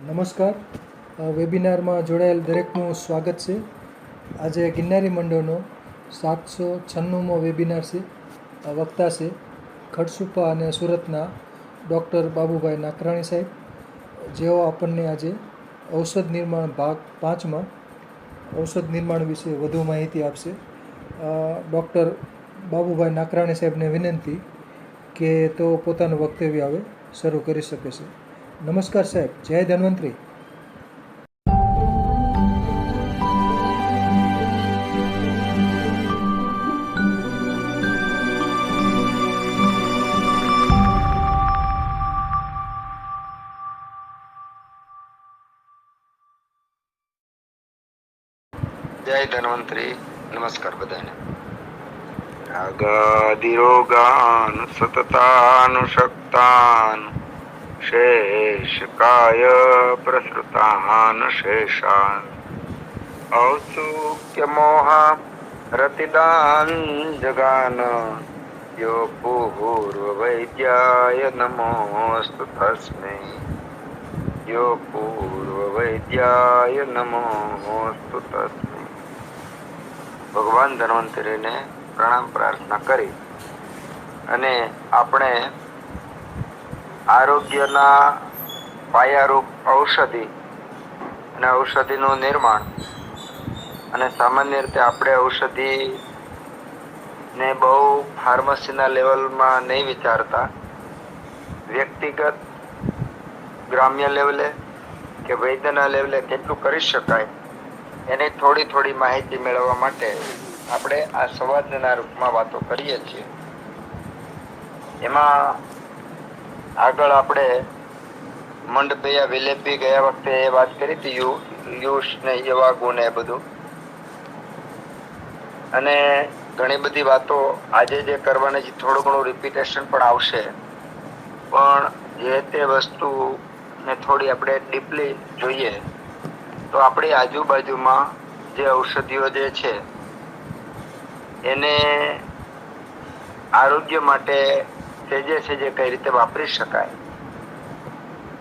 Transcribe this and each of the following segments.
નમસ્કાર. વેબિનારમાં જોડાયેલ દરેકનું સ્વાગત છે. આજે ગિરનારી મંડળનો 796મો વેબિનાર છે. વક્તા છે ખડસુપા અને સુરતના ડૉક્ટર બાબુભાઈ નાકરાણી સાહેબ, જેઓ આપણને આજે ઔષધ નિર્માણ ભાગ 5માં ઔષધ નિર્માણ વિશે વધુ માહિતી આપશે. ડૉક્ટર બાબુભાઈ નાકરાણી સાહેબને વિનંતી કે તેઓ પોતાનું વક્તવ્ય હવે શરૂ કરી શકે છે. નમસ્કાર સાહેબ. જય ધન્વંતરી. જય ધન્વંતરી. નમસ્કાર બધાને. રાગાદિરોગાન સતતાનુશક્તાન શેષકાય પ્રસૃતાન શેષાન ઔત્સુક્ય મોહ રતિદાન જગાન યો પૂર્વ વૈદ્યાય નમોસ્તુ તસ્મૈ યો પૂર્વ વૈદ્યાય નમોસ્તુ તસ્મૈ. ભગવાન ધન્વંતરીને પ્રણામ પ્રાર્થના કરી અને આપણે આરોગ્યના પાયારૂપ ઔષધિ અને ઔષધિનું નિર્માણ, અને સામાન્ય રીતે આપણે ઔષધિ ને બહુ ફાર્મસીના લેવલમાં નહીં વિચારતા, વ્યક્તિગત ગ્રામ્ય લેવલે કે વૈદ્યના લેવલે કેટલું કરી શકાય એની થોડી માહિતી મેળવવા માટે આપણે આ સંવાદના રૂપમાં વાતો કરીએ છીએ. એમાં આગળ આપણે મંડપયા વિલેપી ગયા વખતે એ વાત કરી હતી, યુષ ને યવાગુ ને બધું, અને ઘણી બધી વાતો આજે જે કરવાની છે થોડું ઘણું રિપીટેશન પણ આવશે, પણ જે તે વસ્તુ ને થોડી આપણે ડીપલી જોઈએ તો આપણી આજુબાજુમાં જે ઔષધિઓ જે છે એને આરોગ્ય માટે સેજે કઈ રીતે વાપરી શકાય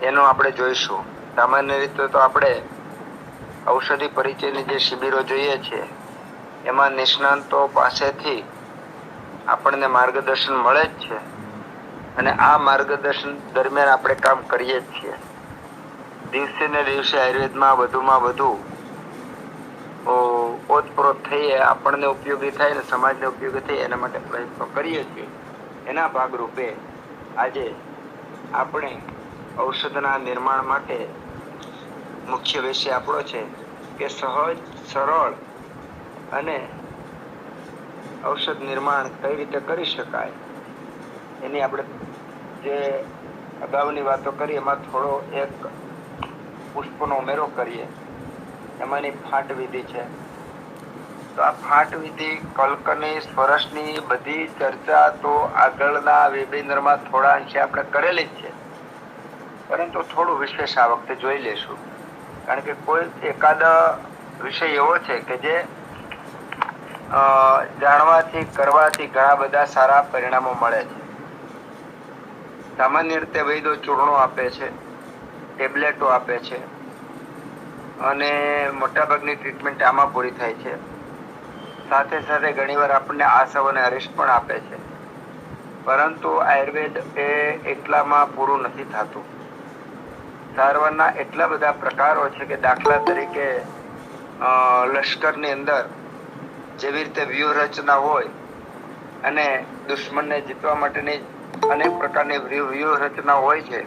એનું આપણે જોઈશું. સામાન્ય રીતે તો આપણે ઔષધિ પરિચયની જે શિબિરો જોઈએ છે એમાં નિષ્ણાંતો પાસેથી આપણને માર્ગદર્શન મળે જ છે, અને આ માર્ગદર્શન દરમિયાન આપણે કામ કરીએ જ છીએ. દિવસે ને દિવસે આયુર્વેદમાં વધુ ઓતપ્રોત થઈએ, આપણને ઉપયોગી થાય ને સમાજને ઉપયોગી થાય એના માટે પ્રયત્નો કરીએ છીએ. એના ભાગરૂપે આજે આપણે ઔષધના નિર્માણ માટે મુખ્ય વિષય આપણો છે કે સહજ, સરળ અને ઔષધ નિર્માણ કઈ રીતે કરી શકાય એની આપણે જે અગાઉની વાતો કરી એમાં થોડો એક પુષ્પનો ઉમેરો કરીએ. એમાંની ફાટ વિધિ છે. તો આ ફાટ વિધિ, કલ્કની, સ્પર્શની બધી ચર્ચા તો આગળના વેબિનારમાં થોડા અંશે આપણે કરેલી જ છે, પરંતુ થોડું વિશેષ આ વખતે જોઈ લેશું. કારણ કે કોઈ એકાદ વિષય એવો છે કે જે જાણવાથી, કરવાથી ઘણા બધા સારા પરિણામો મળે છે. સામાન્ય રીતે વૈદો ચૂર્ણો આપે છે, ટેબ્લેટો આપે છે, અને મોટાભાગની ટ્રીટમેન્ટ આમાં પૂરી થાય છે. સાથે સાથે ઘણીવાર આપણને આસવ અને અરિષ્ટ પણ આપે છે, પરંતુ આયુર્વેદ એ એટલામાં પૂરું નથી થતું. સારવારના એટલા બધા પ્રકારો છે કે દાખલા તરીકે લશ્કરની અંદર જેવી રીતે વ્યૂહરચના હોય અને દુશ્મનને જીતવા માટેની અનેક પ્રકારની વ્યૂહરચના હોય છે,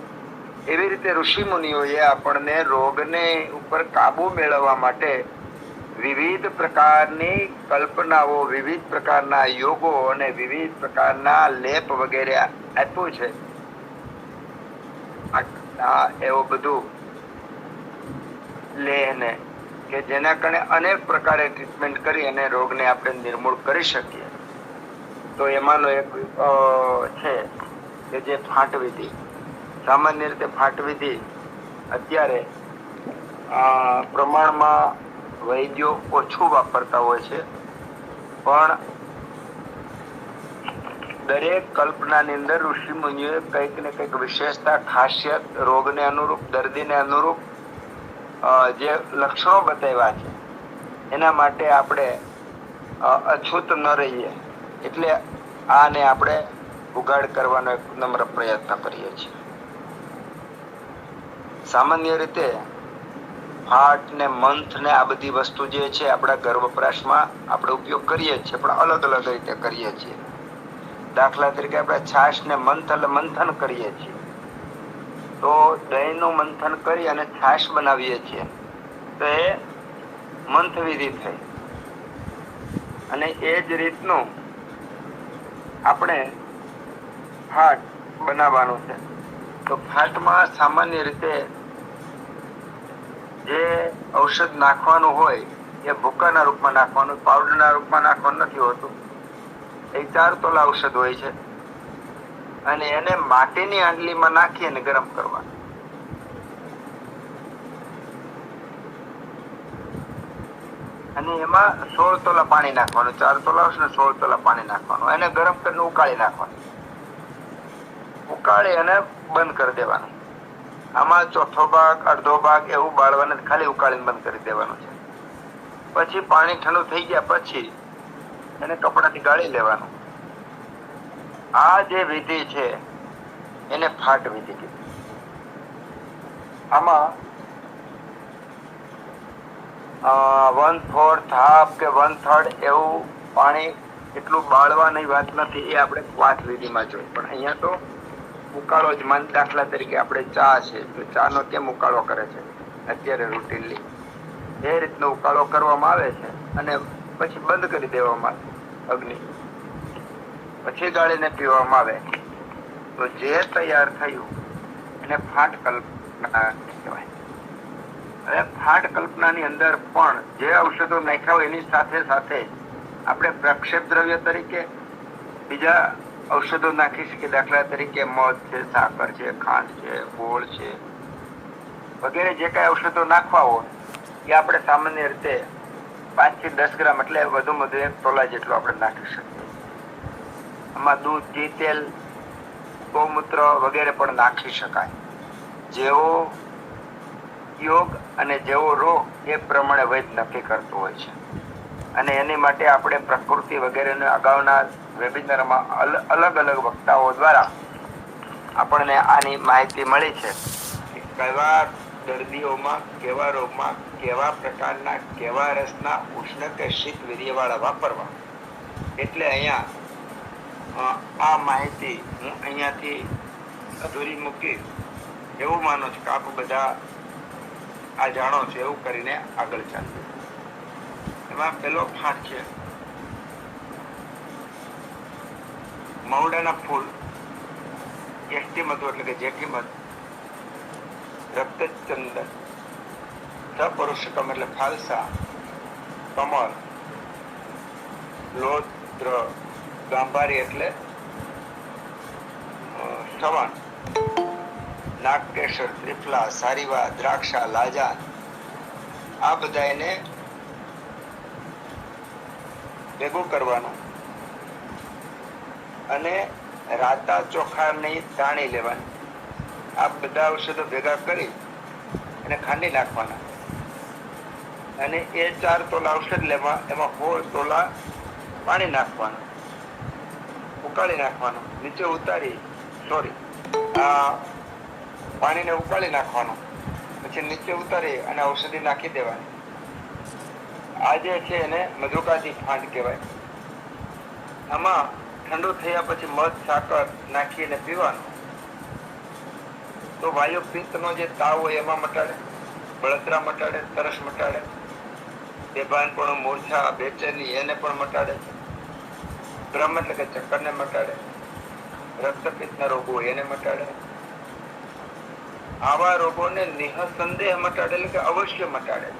એવી રીતે ઋષિ મુનિઓએ આપણને રોગને ઉપર કાબુ મેળવવા માટે વિવિધ પ્રકારની કલ્પનાઓ, વિવિધ પ્રકારના યોગો અને વિવિધ પ્રકારના લેપ વગેરે આપ્યું છે. એવું બધું લેહને કે જેના કારણે અનેક પ્રકારે ટ્રીટમેન્ટ કરી અને રોગને આપણે નિર્મૂળ કરી શકીએ. તો એમાંનો એક છે કે જે ફાટ વિધિ. સામાન્ય રીતે ફાટ વિધિ અત્યારે પ્રમાણમાં વૈદ્યો ઓછું વાપરતા હોય છે, પણ દરેક કલ્પનાની અંદર ઋષિ મુનિઓએ કંઈક ને કંઈક વિશેષતા, ખાસિયત, રોગને અનુરૂપ, દર્દીને અનુરૂપ જે લક્ષણો બતાવ્યા છે એના માટે આપણે અછૂત ન રહીએ એટલે આને આપણે ઉઘાડ કરવાનો એક નમ્ર પ્રયત્ન કરીએ છીએ. સામાન્ય રીતે ફાટ ને મંથ ને આ બધી વસ્તુ જે છે આપણા ઘર વપરાશમાં આપણે ઉપયોગ કરીએ છીએ, પણ અલગ અલગ રીતે કરીએ છીએ. દાખલા તરીકે આપણે છાશ ને મંથન કરીએ છીએ, તો દહીંનું મંથન કરી અને છાશ બનાવીએ છીએ તો એ મંથ વિધિ થઈ. અને એ જ રીતનું આપણે ફાટ બનાવવાનું છે. તો ફાટમાં સામાન્ય રીતે જે ઔષધ નાખવાનું હોય એ ભૂકાના રૂપમાં નાખવાનું, પાવડરના રૂપમાં નાખવાનું નથી હોતું. એ 4 તોલા ઔષધ હોય છે અને એને માટીની આંડલીમાં નાખી અને ગરમ કરવાનું. અને એમાં 16 તોલા પાણી નાખવાનું. 4 તોલા આવશે ને 16 તોલા પાણી નાખવાનું. એને ગરમ કરીને ઉકાળી નાખવાનું. ઉકાળી અને બંધ કરી દેવાનું. આમાં ચોથો ભાગ અડધો ભાગ એવું બાળવાને ખાલી ઉકાળીને બંધ કરી દેવાનું છે. પછી પાણી ઠંડુ થઈ ગયા પછી એને કપડાથી ગાળી લેવાનું. આ જે વિધિ છે એને ફાટ વિધિ કીધી. આમાં 1/4 હાફ કે 1/3 એવું પાણી એટલું બાળવાની વાત નથી, એ આપણે વાત વિધિમાં જોઈ. પણ અહીંયા તો ઉકાળો જ માન. દાખલા તરીકે આપણે ચા છે તો ચાનો કેમ ઉકાળો કરે છે અત્યારે રૂટીનલી, એ રીતનો ઉકાળો કરવામાં આવે છે અને પછી બંધ કરી દેવામાં આવે અગ્નિ, પછી ગાળીને પીવામાં આવે. તો જે તૈયાર થયું એને ફાટ કલ્પના કહેવાય. હવે ફાટ કલ્પનાની અંદર પણ જે ઔષધો નાખ્યા હોય એની સાથે સાથે આપણે પ્રક્ષેપ દ્રવ્ય તરીકે બીજા ઔષધો નાખી શકીએ. દાખલા તરીકે મધ છે, સાકર છે, ખાંડ છે, ગોળ છે વગેરે જે કઈ ઔષધો નાખવા હોય એ આપણે સામાન્ય રીતે 5 થી 10 ગ્રામ એટલે વધુમાં વધુ 1 તોલા જેટલું આપણે નાખી શકીએ. આમાં દૂધ, ઘી, તેલ, ગૌમૂત્ર વગેરે પણ નાખી શકાય. જેવો યોગ અને જેવો રોગ એ પ્રમાણે વૈદ નક્કી કરતું હોય છે. અને એની માટે આપણે પ્રકૃતિ વગેરેને અગાઉના વેબિનારમાં અલગ અલગ વક્તાઓ દ્વારા આપણને આની માહિતી મળી છે. કેવા દર્દીઓમાં કેવા રોગમાં કેવા પ્રકારના કેવા રસના ઉષ્ણ કે શીત વીર્યવાળા વાપરવા. એટલે અહીંયા આ માહિતી હું અહીંયાથી અધૂરી મૂકી એવું માનું છું કે આપ બધા આ જાણો છો એવું કરીને આગળ ચાલજો. એમાં પેલો ફાટ છે મહુડાના ફૂલ, એષ્ટીમધુ એટલે કે જેઠીમધ, રક્તચંદન, સપરુષકમ એટલે ફાલસા, કમળ, લોદ્ર, ગાંભારી એટલે શ્રવણ, નાગકેશર, ત્રિફલા, સારીવા, દ્રાક્ષા, લાજાન, આ બધા એને ભેગું કરવાનું અને રાતા ચોખાની તાણી લેવાની. આ બધા ઔષધો ભેગા કરી અને ખાંડી નાખવાના અને એ 4 તોલા ઔષધ લેવા, એમાં 16 તોલા પાણી નાખવાનું, ઉકાળી નાખવાનું. નીચે ઉતારી પાણીને ઉકાળી નાખવાનું, પછી નીચે ઉતારી અને ઔષધિ નાખી દેવાની. આ જે છે એને મધુકાથી ફાંડ કહેવાય. આમાં ઠંડુ થયા પછી મધ, સાકર નાખીને પીવાનું. તો વાયુ પિત્તનો જે તાવ હોય એમાં મટાડે, બળતરા મટાડે, તરસ મટાડે, બેભાનપણું, મૂર્છા, બેચેની એને પણ મટાડે. ભ્રમ એટલે કે ચક્કરને મટાડે, રક્તપિત્તના રોગો એને મટાડે. આવા રોગોને નિઃસંદેહ મટાડે એટલે કે અવશ્ય મટાડે.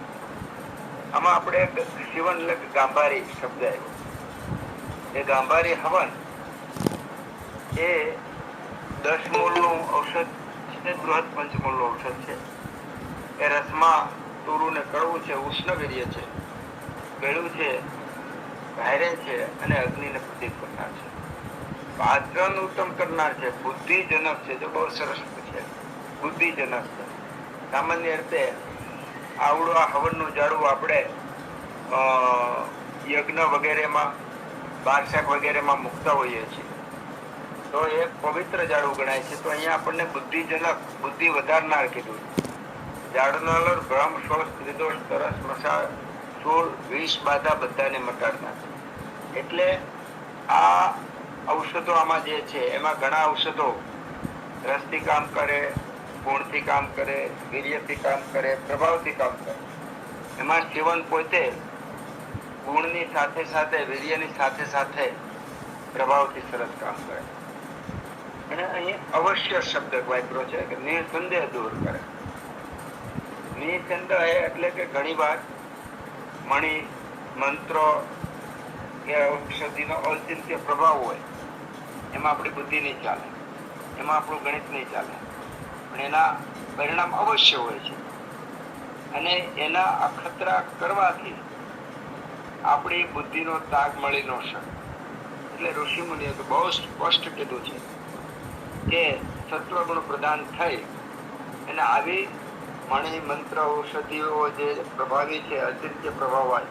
આમાં આપણે શિવન એટલે કે ગાંભારી શબ્દ આવ્યો. એ ગાંભારી હવન એ 10 મૂળનું ઔષધ છે, બૃહદ પંચમૂળનું ઔષધ છે. એ રસમાં તુરું ને કડવું છે, ઉષ્ણવીર્ય છે, ગળ્યું છે, ભારે છે અને અગ્નિને પ્રદીપ કરનાર છે. પાચન ઉત્તમ કરનાર છે, બુદ્ધિજનક છે. જો બહુ સરસ છે, બુદ્ધિજનક છે. સામાન્ય રીતે આવડું આ હવનનું ઝાડવું આપણે યજ્ઞ વગેરેમાં, બારશાક વગેરેમાં મૂકતા હોઈએ છીએ, તો એ પવિત્ર ઝાડવું ગણાય છે. તો અહીંયા આપણને બુદ્ધિજનક, બુદ્ધિ વધારનાર કીધું. ઝાડનાલર ભ્રમ, શોષ, ત્રિદોષ, તરસ, મસા, શૂળ, વિષ બાધા બધાને મટાડનાર. એટલે આ ઔષધો આમાં જે છે એમાં ઘણા ઔષધો રસથી કામ કરે, ગુણથી કામ કરે, વીર્યથી કામ કરે, પ્રભાવથી કામ કરે. એમાં સેવન પોતે ગુણની સાથે સાથે, વીર્યની સાથે સાથે પ્રભાવથી સરસ કામ કરે. અને અહીં અવશ્ય શબ્દ વાપર્યો છે કે નિસંદેહ દૂર કરે. નિસંદેહ એટલે કે ઘણી વાર મણી, મંત્રો કે ઔષધિનો ઔચિત્ય પ્રભાવ હોય, એમાં આપણી બુદ્ધિ નહીં ચાલે, એમાં આપણું ગણિત નહીં ચાલે, પણ એના પરિણામ અવશ્ય હોય છે. અને એના અખતરા કરવાથી આપણી બુદ્ધિનો તાગ મળી ન શકે. એટલે ઋષિમુનિએ તો બહુ સ્પષ્ટ કીધું છે કે સત્વગુણ પ્રદાન થઈ અને આવી મણી, મંત્ર, ઔષધિઓ જે પ્રભાવી છે, અચિંત્ય પ્રભાવ હોય,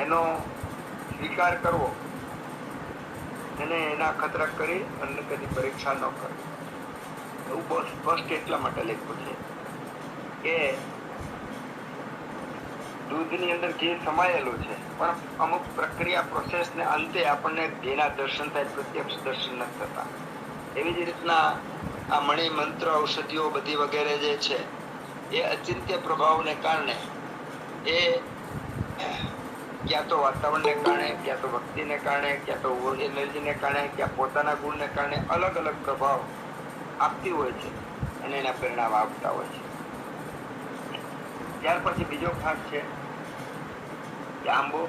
એનો સ્વીકાર કરવો, એને એના ખતરા કરી અને કદી પરીક્ષા ન કરવી. એવું બહુ સ્પષ્ટ એટલા માટે લખ્યું છે કે દૂધની અંદર ઘી સમાયેલું છે, પણ અમુક પ્રક્રિયા, પ્રોસેસને અંતે આપણને ઘીના દર્શન થાય, પ્રત્યક્ષ દર્શન નથી થતા. એવી જ રીતના આ મણી, મંત્ર, ઔષધિઓ બધી વગેરે જે છે એ અચિંત્ય પ્રભાવને કારણે, એ ક્યાં તો વાતાવરણને કારણે, ક્યાં તો ભક્તિને કારણે, ક્યાં તો એનર્જીને કારણે, ક્યાં પોતાના ગુણને કારણે અલગ અલગ પ્રભાવ આપતી હોય છે અને એના પરિણામ આપતા હોય છે. ત્યાર પછી બીજો ભાગ છે જાંબુ.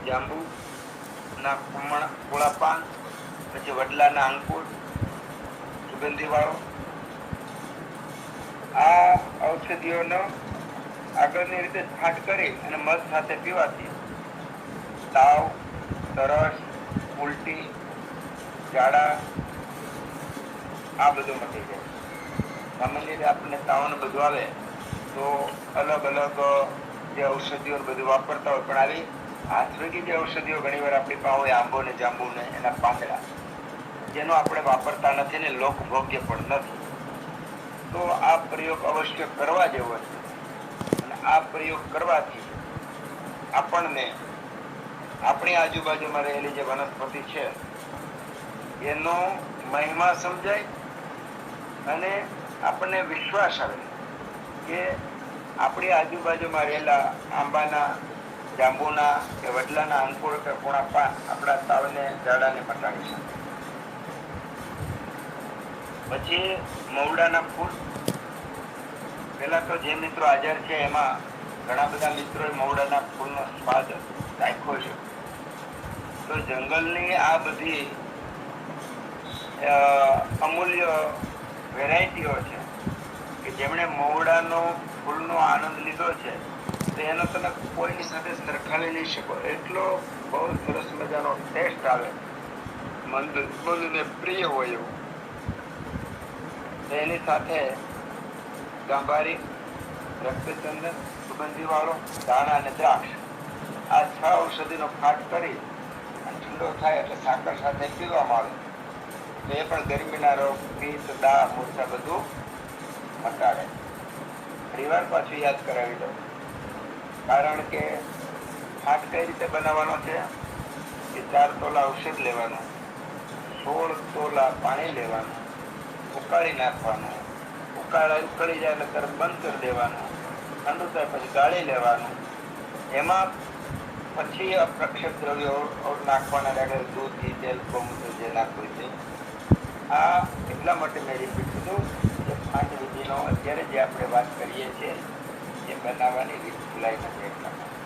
જાંબુના કુમળા પાન, પછી વડલાના અંકુર, સુગંધી વાળો. આ ઔષધિઓનો આગળની રીતે છાંટ કરી અને મધ સાથે પીવાથી તાવ, તરસ, ઉલટી, ઝાડા આ બધું મટી જાય. સામાન્ય રીતે આપણને તાવને બધું આવે તો અલગ અલગ જે ઔષધિઓ બધું વાપરતા હોય, પણ આવી આયુર્વેદિક જે ઔષધિઓ ઘણી વાર આપણી પાસે હોય, આંબો ને જાંબુ ને એના પાંદડા, જેનો આપણે વાપરતા નથી ને લોકભોગ્ય પણ નથી, તો આ પ્રયોગ અવશ્ય કરવા જેવો છે. અને આ પ્રયોગ કરવાથી આપણને આપણી આજુબાજુમાં રહેલી જે વનસ્પતિ છે એનો મહિમા સમજાય અને આપણને વિશ્વાસ આવે કે આપણી આજુબાજુમાં રહેલા આંબાના, જાંબુના કે વડલાના અંકુર કે કુણા પાન આપણા તાવને, ઝાડાને મટાડી શકે. પછી મવડાના ફૂલ. પેલા તો જે મિત્રો હાજર છે એમાં ઘણા બધા મિત્રોએ મવડાના ફૂલનો સ્વાદ ચાખ્યો છે. તો જંગલની આ બધી અમૂલ્ય વેરાયટીઓ છે કે જેમણે મવડાનો ફૂલનો આનંદ લીધો છે, તો એનો તમે કોઈની સાથે સરખાવી નહીં શકો. એટલો બહુ સરસ મજાનો ટેસ્ટ આવે, મનને પ્રિય હોય એવું. એની સાથે ગાંભારી, રક્તચંદન, સુગંધી વાળો, દાણા અને દ્રાક્ષ, આ 6 ઔષધિનો ખાટ કરી અને ઠંડો થાય એટલે સાકર સાથે પીવામાં આવે તો એ પણ ગરમીના રોગ, પિત્ત, દાળ, મૂર્છા બધું મટાડે. પરિવાર પાછું યાદ કરાવી દો, કારણ કે ખાટ કઈ રીતે બનાવવાનો છે કે 4 તોલા ઔષધ લેવાનું, 16 તોલા પાણી લેવાનું, ઉકાળી નાખવાનું, ઉકળી જાય એટલે તરત બંધ કરી દેવાનું, ઠંડુ થાય પછી ગાળી લેવાનું, એમાં પછી અપ્રક્ષક દ્રવ્યો નાખવાના રહે, દૂધ, ઘી, તેલ, ગોમૂત્ર જે નાખવું છે. આ એટલા માટે મેં રિપીટ કીધું કે ખાંડ વિધિનો અત્યારે જે આપણે વાત કરીએ છીએ એ બનાવવાની રીત ભૂલાઈ નથી એટલા માટે.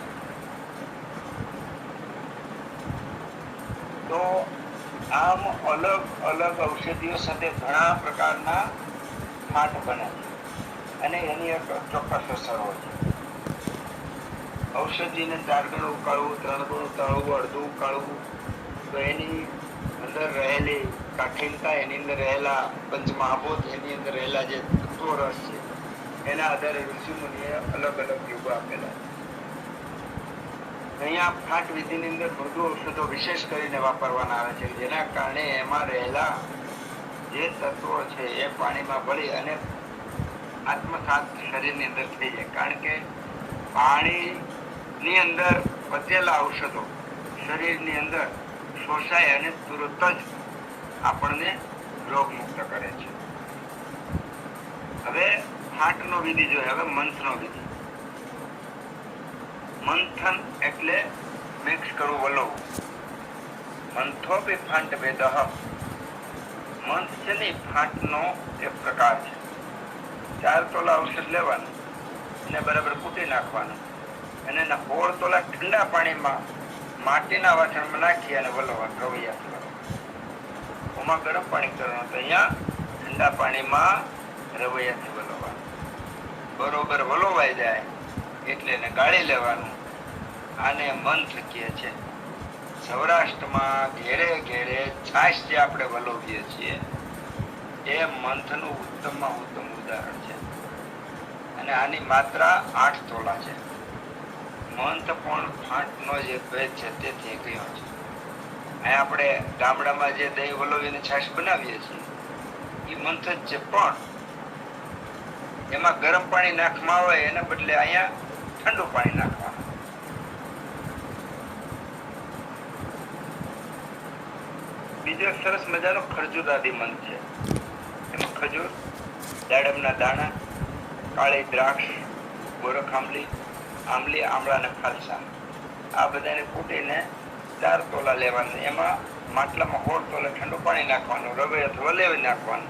તો આમ અલગ અલગ ઔષધિઓ સાથે ઘણા પ્રકારના ખાંડ બને છે અને એની એક ચોક્કસ અસર હોય છે. ઔષધિને 4 ગણું ઉકાળવું, 3 ગણું તળવું, અડધું ઉકાળવું, તો એની અંદર રહેલી કાઠિનતા, એની અંદર રહેલા પંચમહાભૂત, એની અંદર રહેલા જે તત્વો રસ છે એના આધારે ઋષિમુનિએ અલગ અલગ યુગો આપેલા છે. અહીંયા ફાટ વિધિની અંદર મૃદુ ઔષધો વિશેષ કરીને વાપરવાના આવે છે, જેના કારણે એમાં રહેલા જે તત્વો છે એ પાણીમાં ભળી અને આત્મસાત શરીરની અંદર થઈ જાય. કારણ કે પાણીની અંદર પચેલા ઔષધો શરીરની અંદર શોષાય અને તુરત જ આપણને રોગમુક્ત કરે છે. હવે ફાટનો વિધિ જોઈએ. હવે મંથનો વિધિ. મંથન એટલે મિક્સ કરવું, વલોવું. મંથોપી ફાંટ વેદઃ. મંથ છે ને ફાંટનો એક પ્રકાર છે. 4 તોલા ઔષધ લેવાનું અને બરાબર કૂટી નાખવાનું અને એના 16 તોલા ઠંડા પાણીમાં માટીના વાસણમાં નાખી અને વલોવાનું, રવૈયાથી વલોવાનું. ઓમાં ગરમ પાણી કરવાનું, તો અહીંયા ઠંડા પાણીમાં રવૈયાથી વલોવાનું. બરોબર વલોવાઈ જાય એટલે એને ગાળી લેવાનું. આને મંથ કહે છે. સૌરાષ્ટ્રમાં ઘેરે ઘેરે છાશ જે આપણે વલોવીએ છીએ એ મંથનું ઉત્તમમાં ઉત્તમ ઉદાહરણ છે. અને આની માત્રા 8 તોલા છે. મંથ પણ ફાંટનો જે ભેદ છે તેથી કહ્યો છે. અહીં આપણે ગામડામાં જે દહીં વલોવીને છાશ બનાવીએ છીએ એ મંથ જ છે, પણ એમાં ગરમ પાણી નાખવામાં આવે એના બદલે અહીંયા ઠંડુ પાણી નાખવાનું. બીજો એક સરસ મજાનો ખરજૂરાદી મંથ છે. એમાં ખજૂર, દાડમના દાણા, કાળી દ્રાક્ષ, ગોરખ આંબલી, આમળા અને ફાલસા, આ બધાને કૂટીને 4 તોલા લેવાનું. એમાં માટલામાં 16 તોલા ઠંડુ પાણી નાખવાનું, રવે અથવા વલેવી નાખવાનું,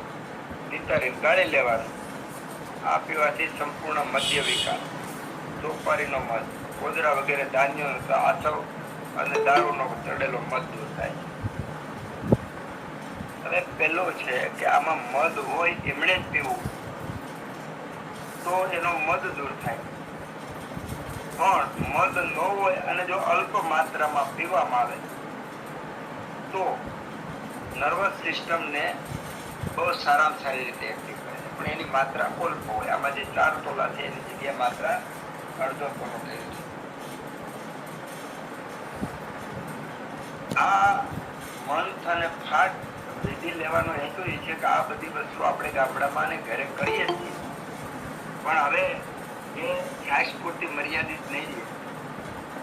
નિતારીને ગાળી લેવાનું. આ પીવાથી સંપૂર્ણ મદ્ય વિકાર, સોપારીનો મધ, કોદરા વગેરે ધાન્યોનો આસવ અને દારૂનો ચડેલો મધ દૂર થાય છે. હવે પેલો છે કે આમાં મધ હોય એમણે જ પીવું તો એનો મધ દૂર થાય, પણ મધ ન હોય અને જો અલ્પ માત્રામાં પીવામાં આવે તો નર્વસ સિસ્ટમને બહુ સારામાં સારી રીતે એક્ટિવ કરે છે. પણ એની માત્રા અલ્પ હોય. આમાં જે 4 તોલા છે એની જગ્યાએ માત્રા અડધો તોલો થઈ છે. આ મંથ અને ફાટ વિધિ લેવાનો હેતુ એ છે કે આ બધી વસ્તુ આપણે ગામડામાં અને ઘરે કરીએ છીએ, પણ હવે એ છાશ પૂરતી મર્યાદિત નહીં રહે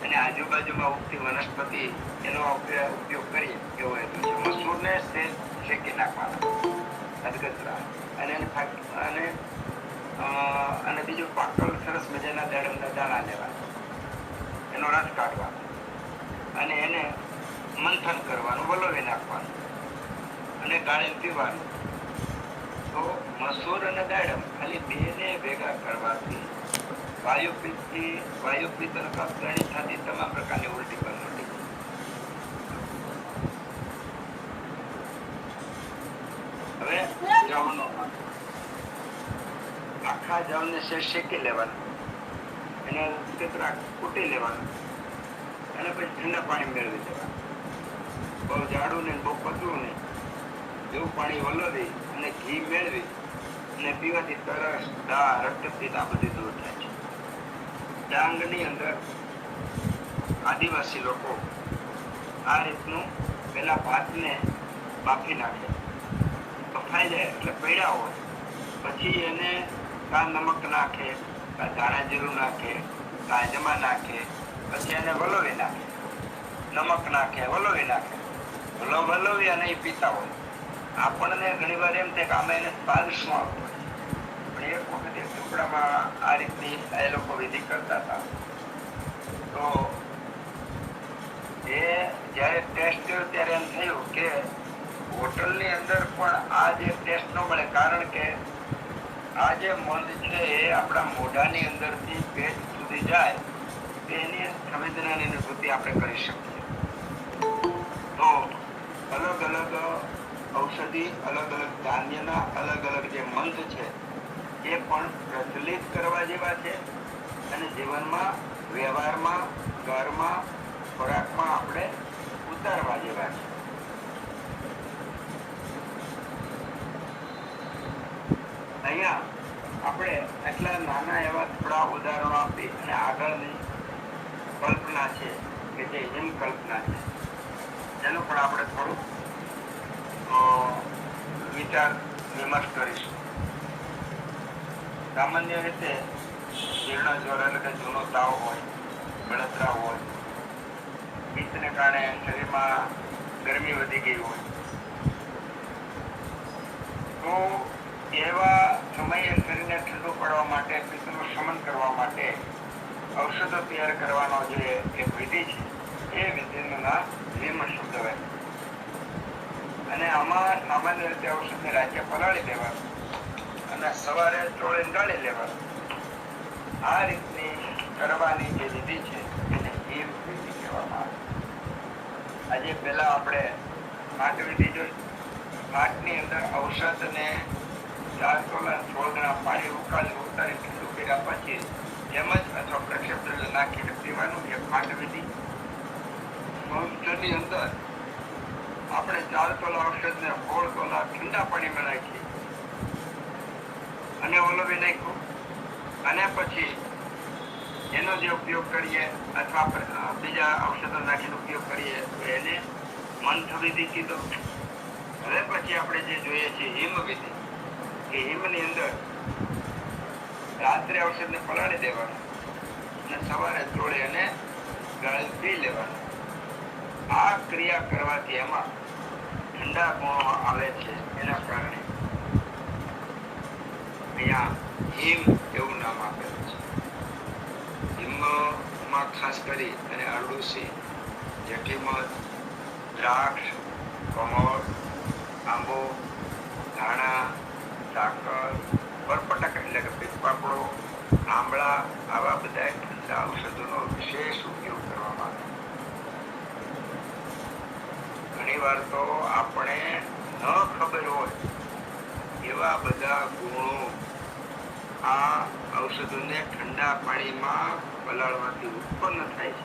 અને આજુબાજુમાં ઉગતી વનસ્પતિ એનો ઉપયોગ કરીએ એવો હેતુ છે. મસૂરને શેકી નાખવાના અધગતરા અને બીજું પાકલ સરસ મજાના દાડમના દાણા લેવાના, એનો રસ કાઢવાનો અને એને મંથન કરવાનું, વલોવી નાખવાનું અને ગાળીને પીવાનું. તો મસૂર અને દાડમ ખાલી બેને ભેગા કરવાથી વાયુપિત્ત અને કફજણી થતી તમામ પ્રકારની ઉલટી બંધ મટી જાય. હવે જવનો આખા જવને શેકી લેવાનું, એને કૂટી લેવાનું અને પછી ઠંડા પાણી મેળવી દેવાનું. બહુ જાડું નહીં, બહુ પતલું નહીં, એવું પાણી વલોવી અને ઘી મેળવી અને પીવાથી તરસ, દાળ, રક્તપિત્ત આ બધી દૂર થાય છે. ડાંગની અંદર આદિવાસી લોકો આ રીતનું પેલા ભાતને બાફી નાખે, બફાઈ જાય એટલે પૈડા હોય, પછી એને કા નમક નાખે, કા ધાણા જીરું નાખે, કા અજમા નાખે, પછી એને વલોવી નાખે, નમક નાખે, વલોવી નાખે, વલોવી અને એ પીતા હોય. આપણને ઘણી વાર એમ થાય કે આમાં એને સ્વાદ શું આવતો હોય, પણ એક વખત એક ટુકડામાં આ રીતની એ લોકો વિધિ કરતા હતા. તો એ જયારે ટેસ્ટ કર્યો ત્યારે એમ થયું કે હોટલની અંદર પણ આ જે ટેસ્ટ ન મળે, કારણ કે આ જે મધ છે એ આપણા મોઢાની અંદરથી પેટ સુધી જાય તેની સંવેદનાની અનુભૂતિ આપણે કરી શકીએ. તો અલગ અલગ ઔષધિ, અલગ અલગ ધાન્યના અલગ અલગ જે મંત્ર છે એ પણ પ્રચલિત કરવા જેવા છે અને જીવનમાં, વ્યવહારમાં, ઘરમાં, ખોરાકમાં આપણે ઉતારવા જેવા છે. અહીંયા આપણે એટલા નાના એવા થોડા ઉદાહરણો આપી અને આગળની કલ્પના છે કે જે હિમ કલ્પના છે એનો પણ આપણે થોડું વિચાર વિમર્શ કરીશું. સામાન્ય રીતે જીર્ણ જ્વર એટલે કે જૂનો તાવ હોય, બળતરા હોય, પિત્તને કારણે શરીરમાં ગરમી વધી ગઈ હોય, તો એવા સમયે શરીરને ઠંડુ પડવા માટે, પિત્તનું શમન કરવા માટે ઔષધો તૈયાર કરવાનો જે એક વિધિ છે એ વિધિનું નામ હિમ શુદ્ધવાય. અને આમાં સામાન્ય રીતે ઔષધને રાત્રે પલાળી દેવાનું અને સવારે ચોળીને ગાળી લેવાનું. આ રીતની કરવાની જે વિધિ છે એને હિમ વિધિ કહેવામાં આવે. આજે પહેલા આપણે માટ વિધિ જોઈ. માટની અંદર ઔષધને 4 તોલા 16 ગણા પાણી ઉકાળી ઉતારી ઠંડુ કર્યા પછી એમ જ અથવા પ્રક્ષેપ દ્રવ્ય નાખીને પીવાનું એક માટ વિધિ. ઔષધની અંદર આપણે 4 તોલા ઔષધને 16 તોલા ઠંડા પાણીમાં નાખી અને ઓલવી નાખ્યું અને પછી એનો જે ઉપયોગ કરીએ અથવા બીજા ઔષધો નાખીને ઉપયોગ કરીએ તો એને મંથ વિધિ કીધો. હવે પછી આપણે જે જોઈએ છીએ હિમ વિધિ, એ હિમની અંદર રાત્રે ઔષધને પલાળી દેવાનું અને સવારે ચોળી અને ગાળી પી લેવાનું. આ ક્રિયા કરવાથી એમાં ઠંડા ગુણો આવે છે. એના કારણે અહીંયા હિમ એવું નામ આપેલું છે. હિમમાં ખાસ કરી અને અરડુસી, જઠીમધ, દ્રાક્ષ, કમળ, આંબો, ધાણા, સાકર, પરપટક એટલે કે પીપળો, આંબળા આવા બધા ઠંડા ઔષધોનો વિશેષ ઉપયોગ કરવામાં આવે. ઘણી વાર તો આપણે ન ખબર હોય એવા બધા ગુણો આ ઔષધોને ઠંડા પાણીમાં પલાળવાથી ઉત્પન્ન થાય છે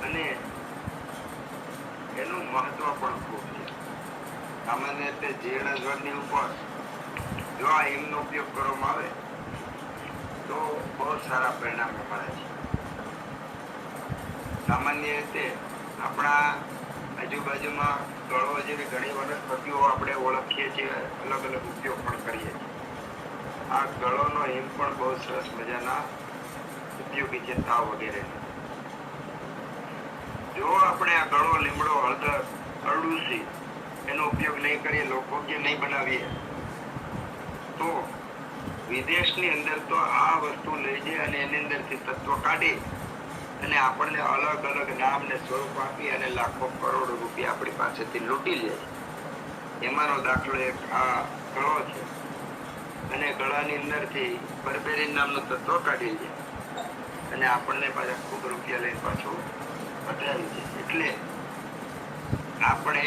અને એનું મહત્વ પણ ખૂબ છે. સામાન્ય રીતે જીર્ણ જ્વરની ઉપર જો આ હિમનો ઉપયોગ કરવામાં આવે તો બહુ સારા પરિણામો મળે છે. સામાન્ય રીતે આપણા આજુબાજુમાં ગળો જેવી ઘણી વનસ્પતિઓ આપણે ઓળખીએ છીએ, અલગ અલગ ઉપયોગ પણ કરીએ છીએ. આ ગળોનો હિમ પણ બહુ સરસ મજાના ઉપયોગી છે તાવ વગેરે. જો આપણે આ ગળો, લીમડો, હળદર, અરડુસી એનો ઉપયોગ નહીં કરીએ, લોકોકે નહીં બનાવીએ, તો વિદેશની અંદર તો આ વસ્તુ લઈ જાય અને એની અંદરથી તત્વ કાઢી અને આપણને અલગ અલગ નામ ને સ્વરૂપ આપી અને લાખો કરોડો રૂપિયા આપણી પાસેથી લૂંટી લે. એમાંનો દાખલો એક આ ગળો છે અને ગળાની અંદરથી બરબેરીન નામનું તત્વ કાઢી લે અને આપણને પાછા ખૂબ રૂપિયા લઈને પાછું પધરાવી દે. એટલે આપણે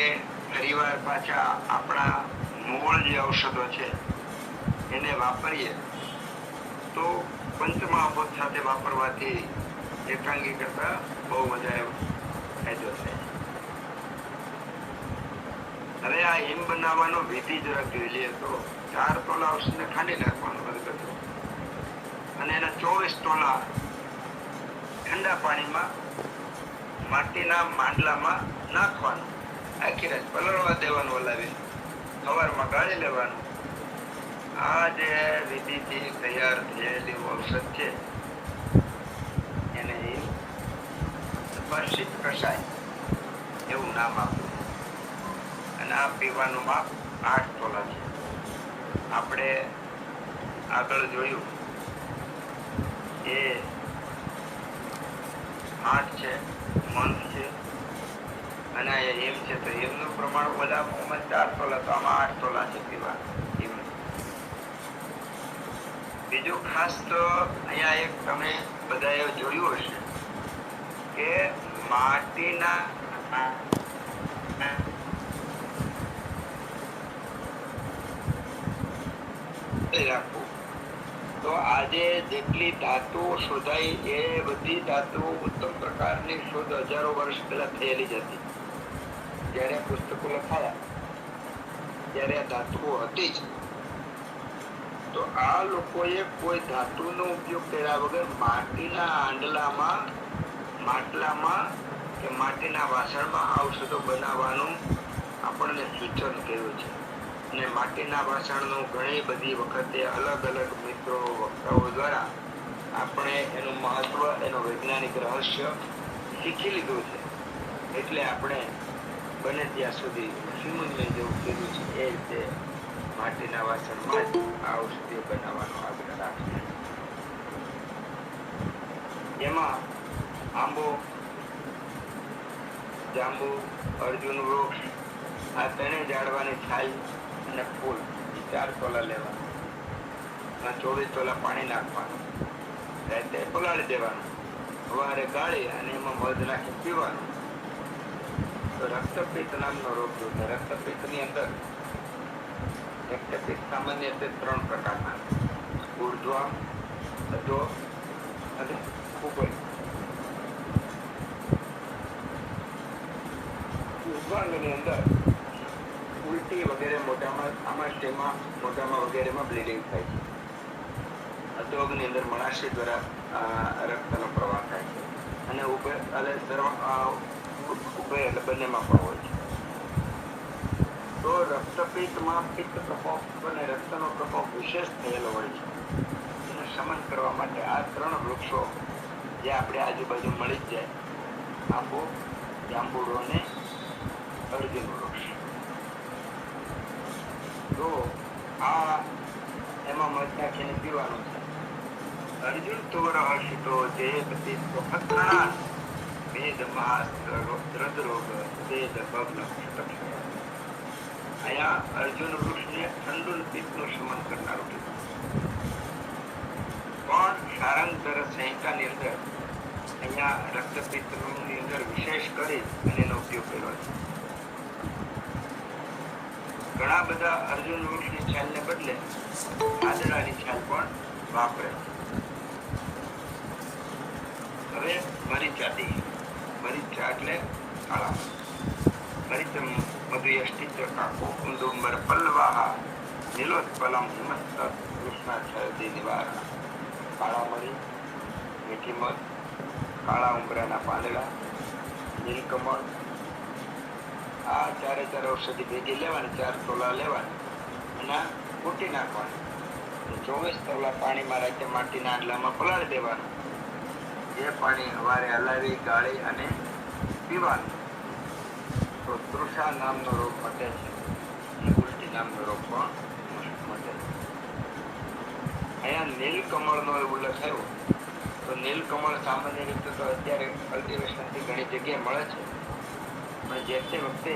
ફરીવાર પાછા આપણા મૂળ જે ઔષધો છે એને વાપરીએ તો પંચમહાભૂત સાથે વાપરવાથી એકાંગી કરતા બહુ વધારે ફાયદો થાય છે. હવે આ હિમ બનાવવાનો વિધિ જરાક જોઈ લઈએ તો 4 તોલા ઔષધને ખાંડી નાખવાનું અધકચરું અને એના 24 તોલા ઠંડા પાણીમાં માટીના માંડલામાં નાખવાનું. આખી રાત પલળવા દેવાનું, હલાવીને સવારમાં ગાળી લેવાનું. આ જે વિધિથી તૈયાર થયેલી ઔષધ છે એને સ્પર્શિત કષાય એવું નામ આપ્યું અને આ પીવાનું માપ 8 તોલા છે. આપણે આગળ જોયું એ 8 છે, મંથ છે અને આ હિમ છે. તો હિમનું પ્રમાણ બધા 4 તોલા, તો આમાં 8 તોલા છે પીવાનું હિમ. બીજું ખાસ તો અહીંયા એક તમે બધાએ જોયું હશે કે માટીના રાખવું. તો આજે જેટલી ધાતુઓ શોધાઈ એ બધી ધાતુઓ ઉત્તમ પ્રકારની શોધ હજારો વર્ષ પહેલા થયેલી જ હતી. જ્યારે પુસ્તકો લખાયા ત્યારે આ ધાતુઓ હતી જ. તો આ લોકોએ કોઈ ધાતુનો ઉપયોગ કર્યા વગર માટીના માટલામાં કે માટીના વાસણમાં ઔષધો બનાવવાનું આપણને સૂચન કર્યું છે. અને માટીના વાસણનું ઘણી બધી વખતે અલગ અલગ મિત્રો વક્તાઓ દ્વારા આપણે એનું મહત્વ, એનું વૈજ્ઞાનિક રહસ્ય શીખી લીધું છે. એટલે આપણે બને ત્યાં સુધી ઋષિમુનિએ જેવું કીધું છે એ રીતે માટીના વાસણમાં જ આ ઔષધિઓ બનાવવાનો આગ્રહ રાખે. એમાં આંબો, જાંબુ, અર્જુન વૃક્ષ આ ત્રણેય ઝાડવાની છાલ અને ફૂલ 4 તોલા લેવાના. 24 તોલા પાણી નાખવાનું, રાતે પલાળી દેવાનું, સવારે ગાળી અને એમાં મધ નાખી પીવાનું. તો રક્તપિત્ત નામનો રોગ છે. રક્તપિત્તની અંદર રક્તપિત્ત સામાન્ય રીતે 3 પ્રકારના: ઉર્ધ્વ, અધો અને ઉપજ. ઉર્ધ્વાંગની અંદર ઉલટી વગેરે મોઢામાં વગેરેમાં બ્લીડિંગ થાય છે. અધોગની અંદર મળાશય દ્વારા રક્તનો પ્રવાહ થાય છે. અને ઉભય એટલે બંનેમાં પણ હોય છે. તો રક્તપિત્તમાં પિત્ત પ્રકોપ અને રક્તનો પ્રકોપ વિશેષ થયેલો હોય છે. એને શમન કરવા માટે આ 3 વૃક્ષો જે આપણે આજુબાજુ મળી જ જાય: આંબો, જાંબુડો અને અર્જુન વૃક્ષ. તો આ એમાં મધ નાખીને પીવાનું છે. અર્જુન તોર હર્ષિતો જે પિત્તો ખત્રણા વેદ મહાસ્ત્ર દ્રદ રોગ વેદ ભગ્ન ક્ષતક્ષય. અહીંયા અર્જુન વૃક્ષને ઠંડુ પિત્તનું શમન કરનારું કીધું. પણ સારંગધર સંહિતાની અંદર અહીંયા રક્તપિત્તની અંદર વિશેષ કરી અને એનો ઉપયોગ કર્યો છે. ઘણા બધા અર્જુન વૃક્ષની છાલને બદલે આદડાની છાલ પણ વાપરે. હવે મરીચાદી, મરીચા એટલે કાળા મરીચમ મધુયષ્ટિચ કાકો કુંદુંબર પલ્વાહા નીલોત્પલમ હિમસ્ત કૃષ્ણાછયદી નિવારણ. કાળા મરી, મીઠી મધ, કાળા ઉંબરાના પાંદડા, નીલકમળ, આ 4 ઔષધિ ભેગી લેવાની, 4 તોલા લેવાની અને કૂટી નાખવાની. 24 તોલા પાણીમાં રાતે માટીના આંડલામાં પલાળી દેવાનું. એ પાણી સવારે હલાવી ગાળી અને પીવાનું. તો તૃષા નામનો રોગ મટે છે અને ઉલટી નામનો રોગ પણ મટે છે. અહીંયા નીલકમળનો ઉલ્લેખ થયો. તો નીલકમળ સામાન્ય રીતે તો અત્યારે કલ્ટિવેશનથી ઘણી જગ્યાએ મળે છે. પણ જે તે વખતે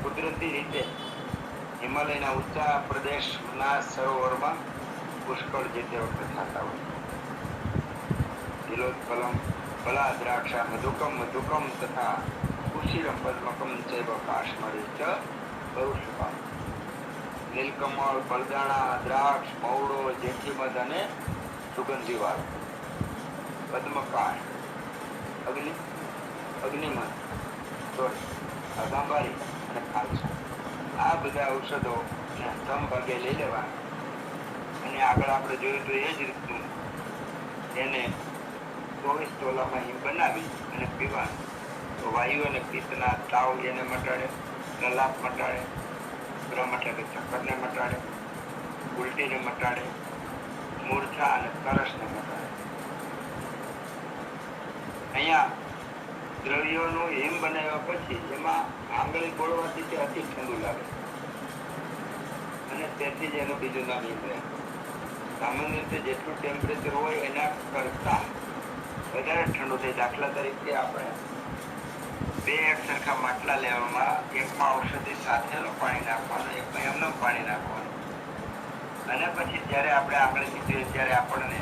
કુદરતી રીતે હિમાલયના ઊંચા પ્રદેશના સરોવરમાં પુષ્કળ જે તે વખતે થતા હોય. તિલોત્પલમ, બલા દ્રાક્ષા, મધુકમ તથા કુશીરમ પદ્મકમ ચૈવ કાશ્મરી ચ પરુષપામ. નીલકમળ, બલદાણા, દ્રાક્ષ, મવડો, જેઠીમધ અને સુગંધીવાળો, પદ્મકાશ, અગ્નિમધ, અગાંબારી અને ખાલસા. આ બધા ઔષધો સમ ભાગે લઈ લેવા અને આગળ આપણે જોયું તો એ જ રીતનું એને 24 તોલામાં હિમ બનાવી અને પીવાનું. તો વાયુ અને પિત્તના તાવ એને મટાડે, પ્રલાપ મટાડે, ભ્રમ એટલે કે ચક્કરને મટાડે, ઉલટીને મટાડે, મૂર્છા અને તરસને મટાડે. અહીંયા દ્રવ્યોનું હિમ બનાવ્યા પછી એમાં આંગળી બોળવાથી તે અતિ ઠંડુ લાગે અને તેથી જ એનું બીજું નામ હિમ રહે. સામાન્ય રીતે જેટલું ટેમ્પરેચર હોય એના કરતા વધારે ઠંડુ થાય. દાખલા તરીકે આપણે 2 એક સરખા માટલા લેવામાં, એકમાં ઔષધિ સાથેનું પાણી નાખવાનું, એકમાં એમનું પાણી નાખવાનું અને પછી જ્યારે આપણે આંગળી કીધી ત્યારે આપણને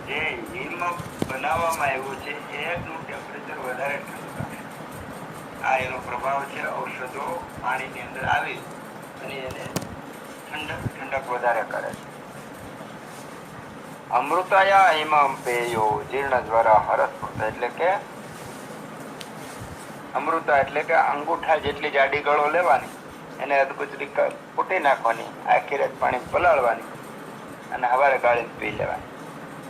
જે હિમ બનાવવામાં આવ્યું છે એનું ટેમ્પરેચર વધારે ઠંડુ લાગે. આ એનો પ્રભાવ છે. ઔષધો પાણીની અંદર આવી અને એને ઠંડક વધારે કરે છે. અમૃતાયા હિમમ પેયો જીર્ણ દ્વારા હરસ્મૃત. એટલે કે અમૃતા એટલે કે અંગૂઠા જેટલી જાડી ગળો લેવાની, એને અધકચરી કૂટી નાખવાની, આખી રાત પાણી પલાળવાની અને સવારે ગાળીને પી લેવાય.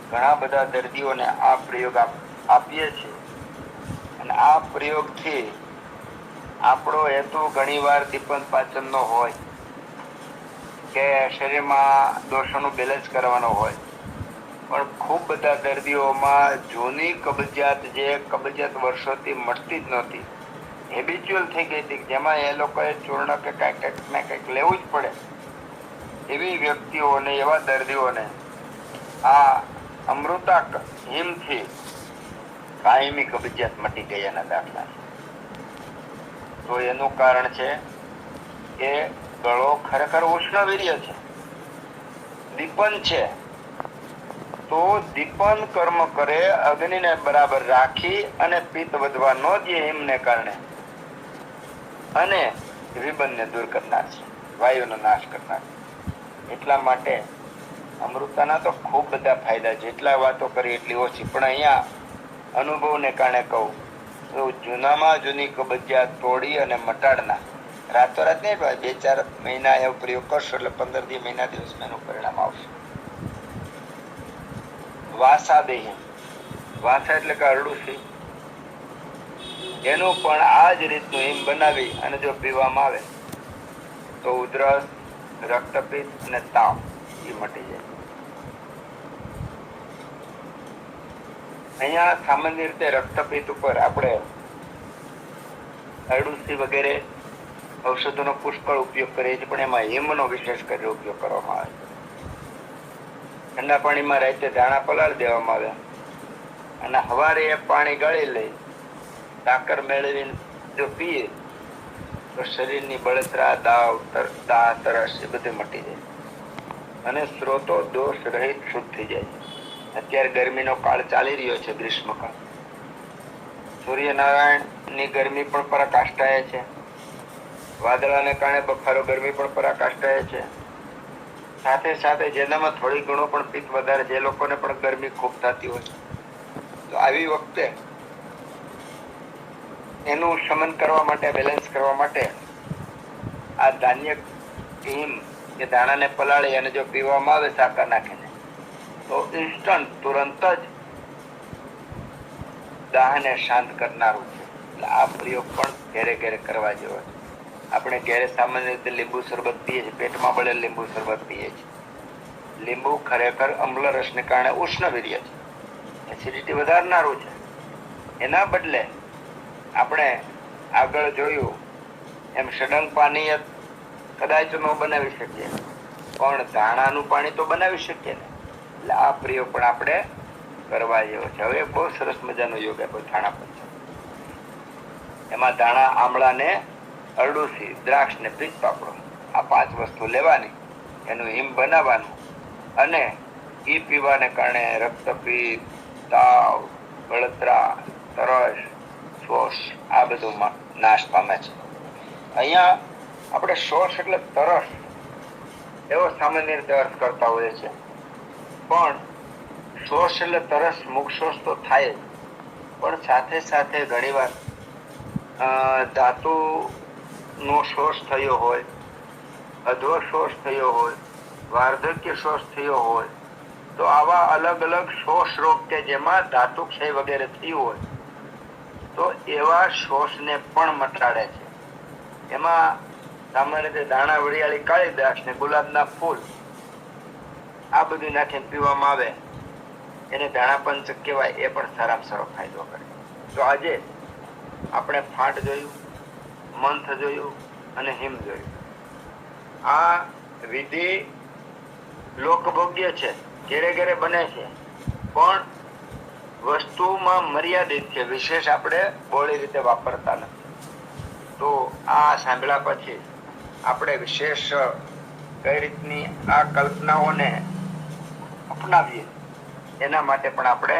ઘણા બધા દર્દીઓને આ પ્રયોગ આપીએ છીએ અને આ પ્રયોગથી આપણો હેતુ ઘણીવાર દીપન પાચનનો હોય કે શરીરમાં દોષોનું બેલેન્સ કરવાનો હોય, પણ ખૂબ બધા દર્દીઓમાં જૂની કબજિયાત, જે કબજિયાત વર્ષોથી મળતી જ નહોતી, હેબિચ્યુઅલ થઈ ગઈ હતી, જેમાં એ લોકોએ ચૂર્ણ કે કંઈક ને કંઈક લેવું જ પડે, એવી વ્યક્તિઓને, એવા દર્દીઓને આ અમૃતા હિમથી કાયમી કબજિયાત મટી ગયાના દાખલા. તો એનું કારણ છે કે ગળો ખરેખર ઉષ્ણવીર્ય છે, દીપન છે. તો દીપન કર્મ કરે, અગ્નિને બરાબર રાખી અને પિત્ત વધવા ન દે હિમને કારણે, અને વિબંધને દૂર કરનાર છે, વાયુનો નાશ કરનાર. એટલા માટે અમૃતાના તો ખૂબ બધા ફાયદા, જેટલા વાતો કરી એટલી ઓછી, પણ અહીંયા અનુભવને કારણે કહું તો જૂનામાં જૂની કબજિયાત તોડી અને મટાડના. રાતોરાત નહીં, 2-4 મહિના એવો પ્રયોગ કરશો એટલે 15 મહિના દિવસમાં એનું પરિણામ આવશે. વાસા દેહી, વાસા એટલે કે અરડુસી, એનું પણ આ જ રીતનું હિમ બનાવી અને જો પીવામાં આવે તો ઉધરસ, રક્તપિત્ત અને તાવ એ મટી જાય. અહીંયા સામાન્ય રીતે રક્તપિત્ત ઉપર આપણે અરડુસી વગેરે ઔષધોનો પુષ્કળ ઉપયોગ કરીએ છીએ, પણ એમાં હિમનો વિશેષ કરીને ઉપયોગ કરવામાં આવે. ઠંડા પાણીમાં રાતે દાણા પલાળી દેવામાં આવે અને સવારે એ પાણી ગાળી લઈ સાકર મેળવીને જો પીએ તો શરીરની બળતરા, દાહ, તરસ એ બધી મટી જાય અને સ્ત્રોતો દોષ રહિત શુદ્ધ થઈ જાય. અત્યારે ગરમીનો કાળ ચાલી રહ્યો છે, ગ્રીષ્મકાળ. સૂર્યનારાયણની ગરમી પણ પરાકાષ્ઠાએ છે, વાદળાને કારણે બફારો ગરમી પણ પરાકાષ્ઠાએ છે. સાથે સાથે જેનામાં થોડી ઘણો પણ પિત્ત વધારે, જે લોકોને પણ ગરમી ખૂબ થતી હોય, તો આવી વખતે એનું શમન કરવા માટે, બેલેન્સ કરવા માટે આ ધાન્ય હિમ કે દાણાને પલાળી અને જો પીવામાં આવે સાકર નાખીને, તો ઇન્સ્ટન્ટ, તુરંત જ દાહને શાંત કરનારું છે. એટલે આ પ્રયોગ પણ ઘેરે ઘેરે કરવા જેવો છે. આપણે ઘેરે સામાન્ય રીતે લીંબુ શરબત પીએ છીએ, પેટમાં બળે લીંબુ શરબત પીએ છીએ. લીંબુ ખરેખર અમ્લ રસને કારણે ઉષ્ણવીર્ય છે, એસિડિટી વધારનારું છે. એના બદલે આપણે આગળ જોયું એમ સડંગ પાણી કદાચ ન બનાવી શકીએ, પણ ધાણાનું પાણી તો બનાવી શકીએ ને. એટલે આ પ્રયોગ પણ આપણે કરવા જેવો છે. હવે બહુ સરસ મજાનો યોગ આપ્યો ધાણા પંચમ. એમાં ધાણા, આમળા ને અરડુસી, દ્રાક્ષ ને પિત્ત પાપડો, આ 5 વસ્તુ લેવાની, એનું હિમ બનાવવાનું અને એ પીવાને કારણે રક્તપિત્ત, તાવ, બળતરા, તરસ, શોષ આ બધું નાશ પામે છે. અહીંયા આપણે શોષ એટલે તરસ એવો સામાન્ય રીતે અર્થ કરતા હોઈએ છીએ, પણ શોષ એટલે તરસ, મુખ શોષ તો થાય જ, પણ સાથે સાથે ઘણીવાર ધાતુ નો શોષ થયો હોય, અધ્વ શોષ થયો હોય, વાર્ધક્ય શોષ થયો હોય, તો આવા અલગ અલગ શોષ રોગ કે જેમાં ધાતુ ક્ષય વગેરે થયું હોય, તો એવા શોષને પણ મટાડે છે. એમાં સામાન્ય રીતે દાણા, વરિયાળી, કાળી દ્રાક્ષ ને ગુલાબના ફૂલ આ બધું નાખીને પીવામાં આવે, એને દાણા પંચક કહેવાય. એ પણ સારામાં સારો ફાયદો કરે. તો આજે આપણે ફાંટ જોયું, મંથ જોયું અને હિમ જોયું. આ વિધિ લોકભોગ્ય છે, ઘેરે ઘેરે બને છે, પણ વસ્તુમાં મર્યાદિત છે, વિશેષ આપણે બોળી રીતે વાપરતા નથી. તો આ સાંભળ્યા પછી આપણે વિશેષ કઈ રીતની આ કલ્પનાઓને અપનાવીએ એના માટે પણ આપણે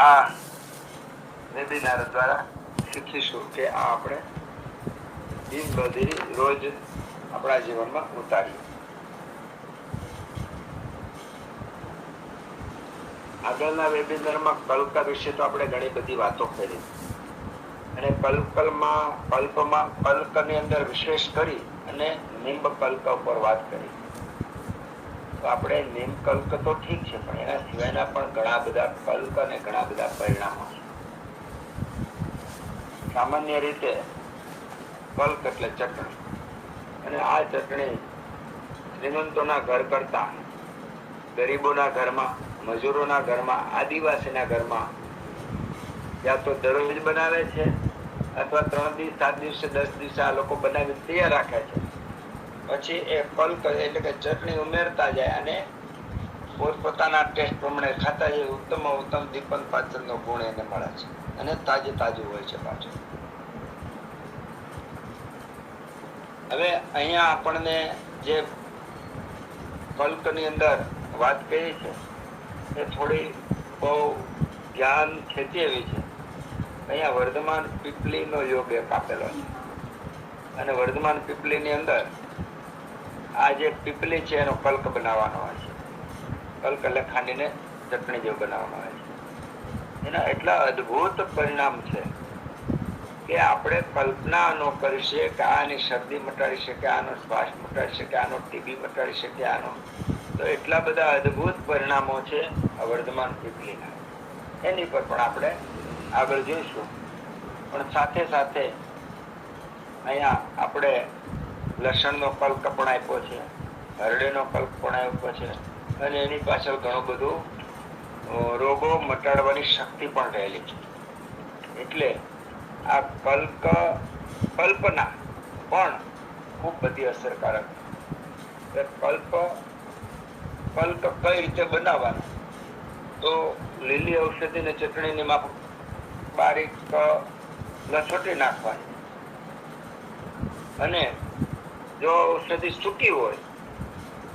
આ વેબિનાર દ્વારા શીખીશું કે આ આપણે દિનબદી રોજ આપણા જીવનમાં ઉતારીએ. આગળના વેબિનારમાં કલ્પ વિશે તો આપણે ઘણી બધી વાતો કરી અને કલ્પની અંદર વિશેષ કરી અને નિંબ કલ્પ ઉપર વાત કરી. તો આપણે નિમકલ્ક તો ઠીક છે, પણ એના સિવાયના પણ ઘણા બધા કલ્ક અને ઘણા બધા પરિણામો છે. સામાન્ય રીતે કલ્ક એટલે ચટણી, અને આ ચટણી શ્રીમંતોના ઘર કરતા ગરીબોના ઘરમાં, મજૂરોના ઘરમાં, આદિવાસીના ઘરમાં યા તો દરરોજ બનાવે છે, અથવા 3 દિવસ 7 દિવસે 10 દિવસે આ લોકો બનાવી તૈયાર રાખે છે. પછી એ કલ્ક એટલે કે ચટણી ઉમેરતા જાય અને પોતપોતાના ટેસ્ટ પ્રમાણે ખાતા જાય. ઉત્તમ દીપન પાચનનો ગુણ એને મળે છે, અને તાજું હોય છે પાછું. હવે અહીંયા આપણને જે કલ્કની અંદર વાત કરી છે એ થોડી બહુ ધ્યાન ખેંચે એવી છે. અહીંયા વર્ધમાન પીપળીનો યોગ એક આપેલો છે, અને વર્ધમાન પીપળીની અંદર આ જે પીપળી છે એનો કલ્ક બનાવવાનો હોય છે. કલ્ક એટલે ખાંડીને ચટણી જેવું બનાવવાનો હોય છે. એના એટલા અદ્ભુત પરિણામ છે કે આપણે કલ્પના ન કરી શકીએ કે આની શરદી મટાડી શકે, આનો શ્વાસ મટાડી શકે, આનો ટીબી મટાડી શકે, આનો તો એટલા બધા અદ્ભુત પરિણામો છે આ વર્ધમાન પીપળીના. એની પર પણ આપણે આગળ જોઈશું. પણ સાથે સાથે અહીંયા આપણે લસણનો કલ્ક પણ આપ્યો છે, હરડેનો કલ્ક પણ આપ્યો છે, અને એની પાછળ ઘણું બધું રોગો મટાડવાની શક્તિ પણ રહેલી છે. એટલે આ કલ્પના પણ ખૂબ બધી અસરકારક. કલ્ક કઈ રીતે બનાવવાનો? તો લીલી ઔષધિની ચટણીની માપ બારીક લસોટી નાખવાની, અને જો ઔષધિ સૂકી હોય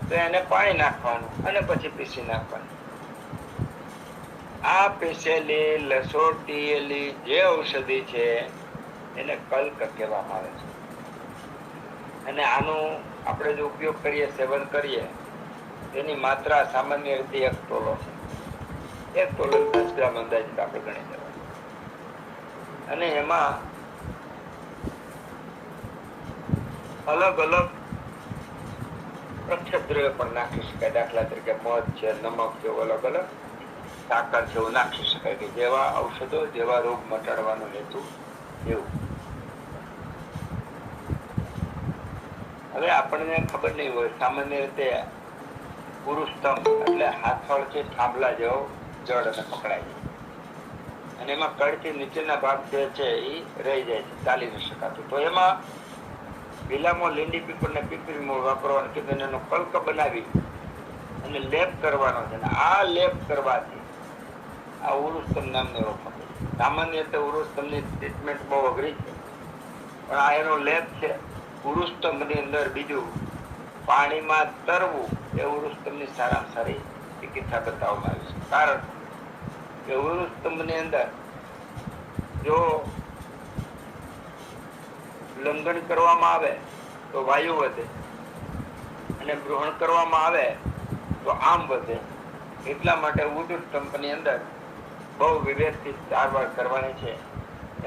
તો એને પાણી નાખવાનું અને પછી પીસી નાખવાનું. આ પીસેલી લસોટેલી જે ઔષધિ છે એને કલ્ક કહેવામાં આવે છે. અને આનું આપણે જો ઉપયોગ કરીએ, સેવન કરીએ, તેની માત્રા સામાન્ય રીતે 1 તોલો છે. 1 તોલો 10 ગ્રામ અંદાજિત આપણે ગણી લેવાનું. અને એમાં અલગ અલગ પ્રક્ષેપ દ્રવ્ય પણ નાખી શકાય. દાખલા તરીકે મધ છે, નમક છે, અલગ અલગ સાકર છે, એવું નાખી શકાય, કે જેવા ઔષધો જેવા રોગ મટાડવાનો હેતુ એવું. હવે આપણને ખબર નહીં હોય, સામાન્ય રીતે પુરુષસ્તંભ એટલે હાથળ છે થાંભલા જેવો જડ અને પકડાય છે, અને એમાં કળથી નીચેના ભાગ જે છે એ રહી જાય છે, ચાલી ન શકાતું. તો એમાં લીલામાં લીંડી પીપળ ને પીપળી મૂળ વાપરવાનું કીધું, એનો કલ્ક બનાવી અને લેપ કરવાનો છે. આ લેપ કરવાથી આ ઉરુસ્તંભ નામનો રોગ મટે. સામાન્ય રીતે ઉરુસ્તંભની ટ્રીટમેન્ટ બહુ અઘરી છે, પણ આ એનો લેપ છે. ઉરુસ્તંભની અંદર બીજું પાણીમાં તરવું એ ઉરુસ્તંભની સારામાં સારી ચિકિત્સા બતાવવામાં આવી છે. કારણ કે ઉરુસ્તંભની અંદર જો લંઘન કરવામાં આવે તો વાયુ વધે, અને ગ્રહણ કરવામાં આવે તો આમ વધે. એટલા માટે ઉરુસ્તંભની અંદર બહુ વિવેકથી સારવાર કરવાની છે.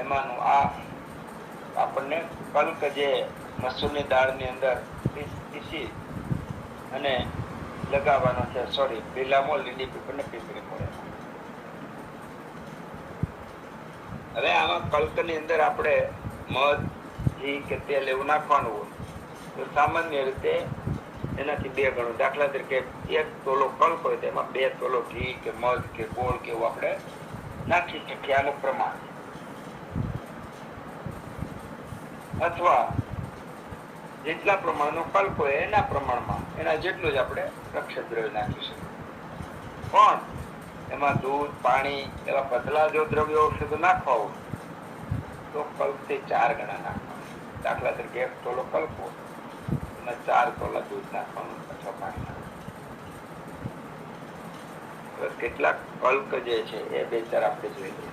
એમાંનું આ આપણને કલ્ક જે મસૂરની દાળની અંદર પીસી અને લગાવવાનો છે. લીલામાં લીલી પીપળ ને પીપળી મળે. હવે આમાં કલ્કની અંદર આપણે મધ, ઘી કે તેલ એવું નાખવાનું હોય તો સામાન્ય રીતે એનાથી 2 ગણું. દાખલા તરીકે 1 તોલો કલ્ક હોય તો એમાં 2 તોલો ઘી કે મધ કે ગોળ કે એવું આપણે નાખી શકીએ, આનું પ્રમાણ. અથવા જેટલા પ્રમાણનો કલ્ક હોય એના પ્રમાણમાં એના જેટલું જ આપણે પ્રક્ષેપ દ્રવ્ય નાખી શકીએ. પણ એમાં દૂધ, પાણી એવા પતલા જો દ્રવ્યો ઔષધો નાખવા હોય તો કલ્કથી 4 ગણા નાખવાનું. દાખલા તરીકે 1 તોલો કલ્ક હોય એમાં 4 તોલા દૂધ નાખવાનું અથવા પાણી નાખવાનું. કેટલાક કલ્ક જે છે એ 2-4 આપણે જોઈ લઈએ.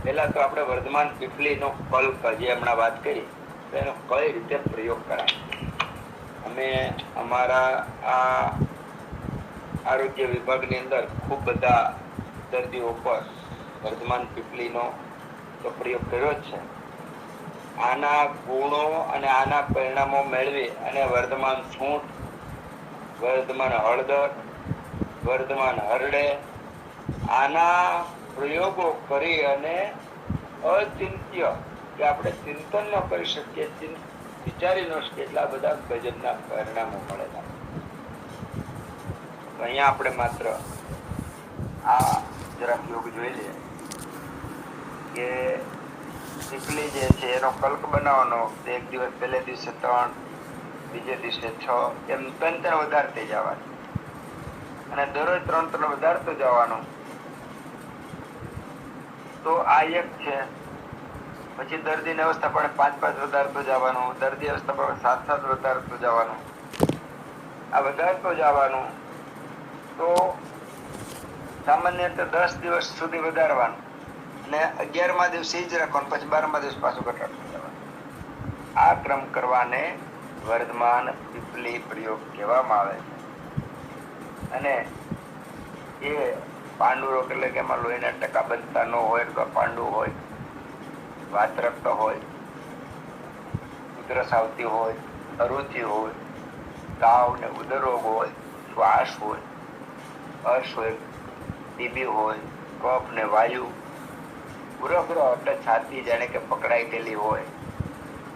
પેલા તો આપણે વર્ધમાન પીપળીનો કલ્ક જે હમણાં વાત કરી તો એનો કઈ રીતે પ્રયોગ કરાય. અમે અમારા આ આરોગ્ય વિભાગની અંદર ખૂબ બધા દર્દીઓ પર વર્ધમાન પીપળીનો તો પ્રયોગ કર્યો જ છે, આના ગુણો અને આના પરિણામો મેળવી અને વર્ધમાન સૂંઠ, વર્ધમાન હળદર, વર્ધમાન હરડે આના પ્રયોગો કરી અને અચિંત્ય કે આપણે ચિંતન ન કરી શકીએ, વિચારી ન શકીએ એટલા બધા ગજબના પરિણામો મળેલા. તો અહીંયા આપણે માત્ર આ જરાક યોગ જોઈ લઈએ કે પીપલી જે છે એનો કલ્ક બનાવવાનો. એક દિવસ પહેલે દિવસે 3, બીજે દિવસે 6, એમ 3 વધારતી જવાનું અને દરરોજ 3 વધારતું જવાનું. તો આ એક છે. પછી દર્દીની અવસ્થા પણ 5 વધારતું જવાનું, દર્દી અવસ્થા પણ 7 વધારતું જવાનું. આ વધારતું જવાનું તો સામાન્ય રીતે 10 દિવસ સુધી વધારવાનું અને 11મા દિવસે જ રાખવાનું, પછી 12મા દિવસ પાછું ઘટાડતું જવાનું. આ ક્રમ કરવાને વર્ધમાન પીપલી પ્રયોગ કહેવામાં આવે છે. અને એ પાંડુરોગ એટલે કે એમાં લોહીના ટકા બનતા ન હોય તો પાંડુ હોય, વાતરક્ત હોય, ઉધરસ આવતી હોય, અરુચિ હોય, તાવ ને ઉદરોગ હોય, શ્વાસ હોય, અર્શ હોય, ટીબી હોય, કફ ને વાયુ, ઉરગ્ર એટલે છાતી જાણે કે પકડાઈ ગયેલી હોય.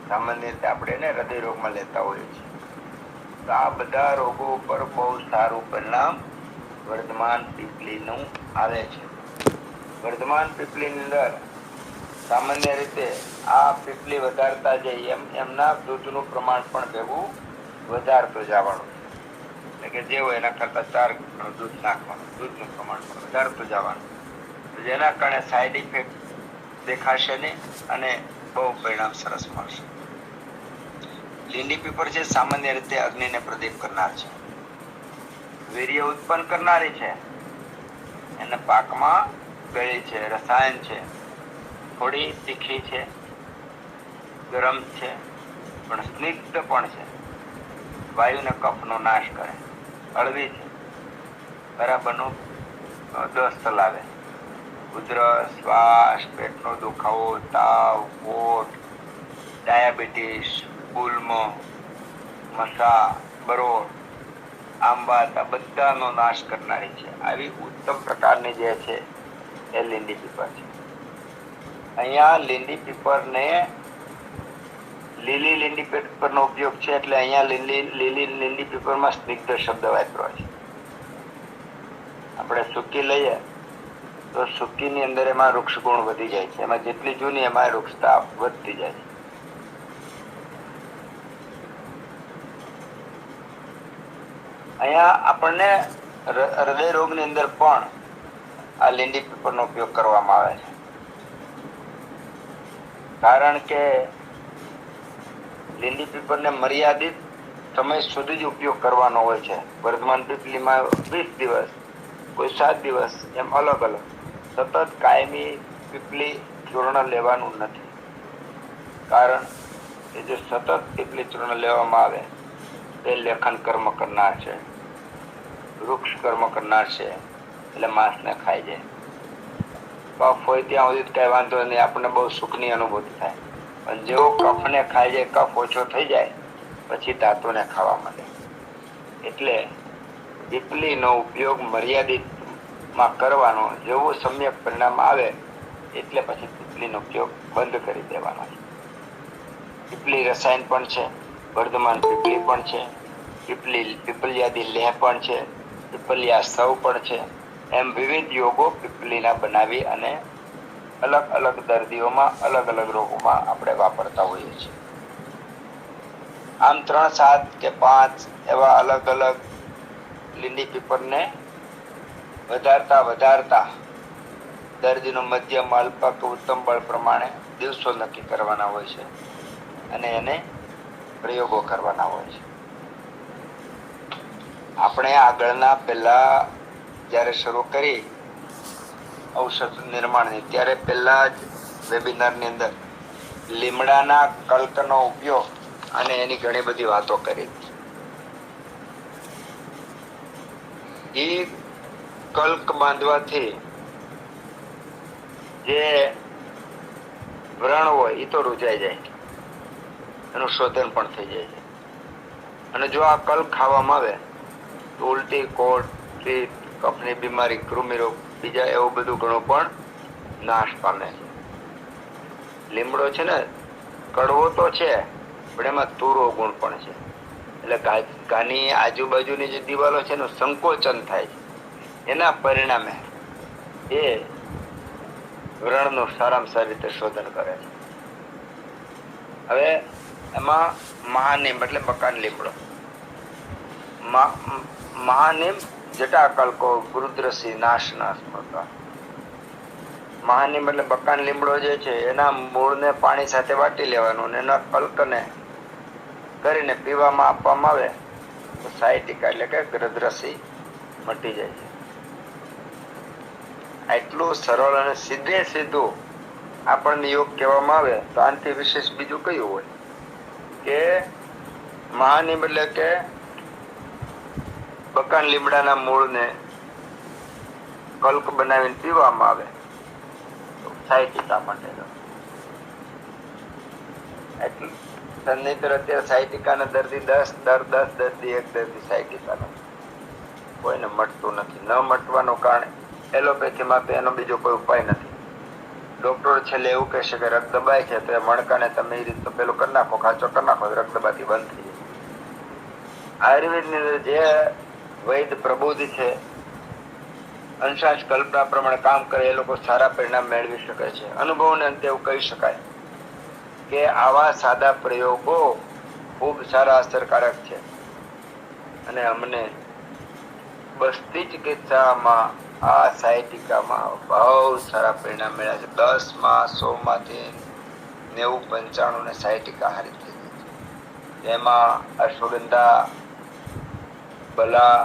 સામાન્ય રીતે આપણે એને હૃદય રોગમાં લેતા હોઈએ છીએ. તો આ બધા રોગો ઉપર બહુ સારું પરિણામ વર્ધમાન પીપલીનું આવે છે. વર્ધમાન પીપલીની અંદર સામાન્ય રીતે આ પીપલી વધારતા જઈએ એમના દૂધનું પ્રમાણ પણ ભેગું વધારતું જવાનું. એટલે કે જે હોય એના કરતા 4 ગણું દૂધ નાખવાનું, દૂધનું પ્રમાણ પણ વધારતું જવાનું. જેના કારણે સાઈડ ઇફેક્ટ દેખાશે નહીં અને બહુ પરિણામ સરસ મળશે. લીંડી પીપર છે સામાન્ય રીતે અગ્નિને પ્રદીપ કરનાર છે, વીર્ય ઉત્પન્ન કરનારી છે, એને પાકમાં ગળી છે, રસાયણ છે, થોડી તીખી છે, ગરમ છે, પણ સ્નિગ્ધ પણ છે, વાયુને કફનો નાશ કરે, હળવી છે, બરાબરનો દસ્ત લાવે, ઉધરસ, શ્વાસ, પેટનો દુખાવો, તાવ, પોટ, ડાયાબિટીસ, ગુલ્મો, મસા, બરોળ, આંબાત આ બધાનો નાશ કરનારી છે. આવી ઉત્તમ પ્રકારની જે છે એ લીંડી પીપર છે. અહીંયા લીંડી પીપરને લીલી લીંડી પીપરનો ઉપયોગ છે એટલે અહીંયા લીલી લીંડી પીપરમાં સ્નિગ્ધ શબ્દ વાપર્યો છે. આપણે સૂકી લઈએ તો સૂકીની અંદર એમાં વૃક્ષ ગુણ વધી જાય છે, એમાં જેટલી જૂની એમાં વૃક્ષતા વધતી જાય છે. અહીંયા આપણને હૃદય રોગની અંદર પણ આ લીંડી પીપરનો ઉપયોગ કરવામાં આવે છે. કારણ કે લીંડી પીપરને મર્યાદિત સમય સુધી જ ઉપયોગ કરવાનો હોય છે. વર્ધમાન પીપલીમાં 20 દિવસ, કોઈ 7 દિવસ, એમ અલગ અલગ. સતત કાયમી પીપલી ચૂર્ણ લેવાનું નથી. કારણ કે જો સતત પીપલી ચૂર્ણ લેવામાં આવે તે લેખન કર્મ કરનાર છે, વૃક્ષ કર્મ કરનાર છે, એટલે માંસને ખાઈ જાય. કફ હોય ત્યાં સુધી કઈ વાંધો નહીં, આપણને બહુ સુખની અનુભૂતિ થાય. પણ જેવો કફને ખાઈ જાય, કફ ઓછો થઈ જાય પછી ધાતુને ખાવા માંડે. એટલે પીપલીનો ઉપયોગ મર્યાદિતમાં કરવાનો. જેવું સમ્યક પરિણામ આવે એટલે પછી પીપલીનો ઉપયોગ બંધ કરી દેવાનો છે. પીપલી રસાયણ પણ છે, વર્ધમાન પીપલી પણ છે, પીપલિયાદી લેહ પણ છે, પીપલિયા સૌ પણ છે. એમ વિવિધ યોગો પીપલીના બનાવી અને અલગ અલગ દર્દીઓમાં અલગ અલગ રોગોમાં આપણે વાપરતા હોઈએ છીએ. આમ 3, 7 કે 5 એવા અલગ અલગ લીંડી પીપરને વધારતા દર્દીનું મધ્યમ, અલ્પક, ઉત્તમ બળ પ્રમાણે દિવસો નક્કી કરવાના હોય છે અને એને પ્રયોગો કરવાના હોય છે. આપણે આગળના પહેલા જ્યારે શરૂ કરી ઔષધ નિર્માણની, ત્યારે પહેલા જ વેબિનારની અંદર લીમડાના કલ્કનો ઉપયોગ અને એની ઘણી બધી વાતો કરી. એ કલ્ક બાંધવાથી જે વ્રણ હોય એ તો રૂજાઈ જાય, એનું શોધન પણ થઈ જાય છે. અને જો આ કલ ખાવામાં આવે તો ઉલટી, કોટ, પિત્ત, કફની બીમારી, કૃમિરોગ, બીજા એવું બધું ઘણું પણ નાશ પામે છે. લીમડો છે ને કડવો તો છે, પણ એમાં તુરો ગુણ પણ છે. એટલે ઘાની આજુબાજુની જે દિવાલો છે એનું સંકોચન થાય છે. એના પરિણામે એ વ્રણનું સારામાં સારી રીતે શોધન કરે છે. હવે એમાં મહાનીમ એટલે બકાન લીમડો, મહાનીમ જટાકલ્કો ગુરુદ્રસી નાશના સ્મૃતા. મહાનીમ એટલે બકાન લીમડો જે છે એના મૂળને પાણી સાથે વાટી લેવાનું અને એના કલ્કને કરીને પીવામાં આપવામાં આવે તો સાયટિકા એટલે કે ગુરુદ્રસી મટી જાય છે. એટલું સરળ અને સીધે સીધું આપણને યોગ કહેવામાં આવે તો આનાથી વિશેષ બીજું કયું હોય કે મહાનીમ એટલે કે બકાન લીમડાના મૂળને કલ્ક બનાવીને પીવામાં આવે તો સાયટિકા માટે. એટલે નહીંતર અત્યારે સાયટિકાના દર્દી 10 દર્દી એક દર્દી સાયટિકાનો કોઈને મટતું નથી. ન મટવાનું કારણ એલોપેથીમાં તો એનો બીજો કોઈ ઉપાય નથી. ડોક્ટર છેલ્લે એવું કહેશે કે રક્ત દબાય છે તો એ મણકાને તમે એ રીતે પેલું કરી નાખો, ખાંચો કરી નાખો, રક્ત દબાતી બંધ થઈ જાય. આયુર્વેદની અંદર જે વૈદ પ્રબુદ્ધ છે, અંશાંશ કલ્પના પ્રમાણે કામ કરે એ લોકો સારા પરિણામ મેળવી શકે છે. અનુભવને અંતે એવું કહી શકાય કે આવા સાદા પ્રયોગો ખૂબ સારા અસરકારક છે અને અમને બસ્તી ચિકિત્સામાં આ સાયટિકામાં બહુ સારા પરિણામ મળ્યા છે. 10 માં 100 માંથી 90-95 ને સાયટિકા હારી થઈ ગઈ છે. એમાં અશ્વગંધા, બલા,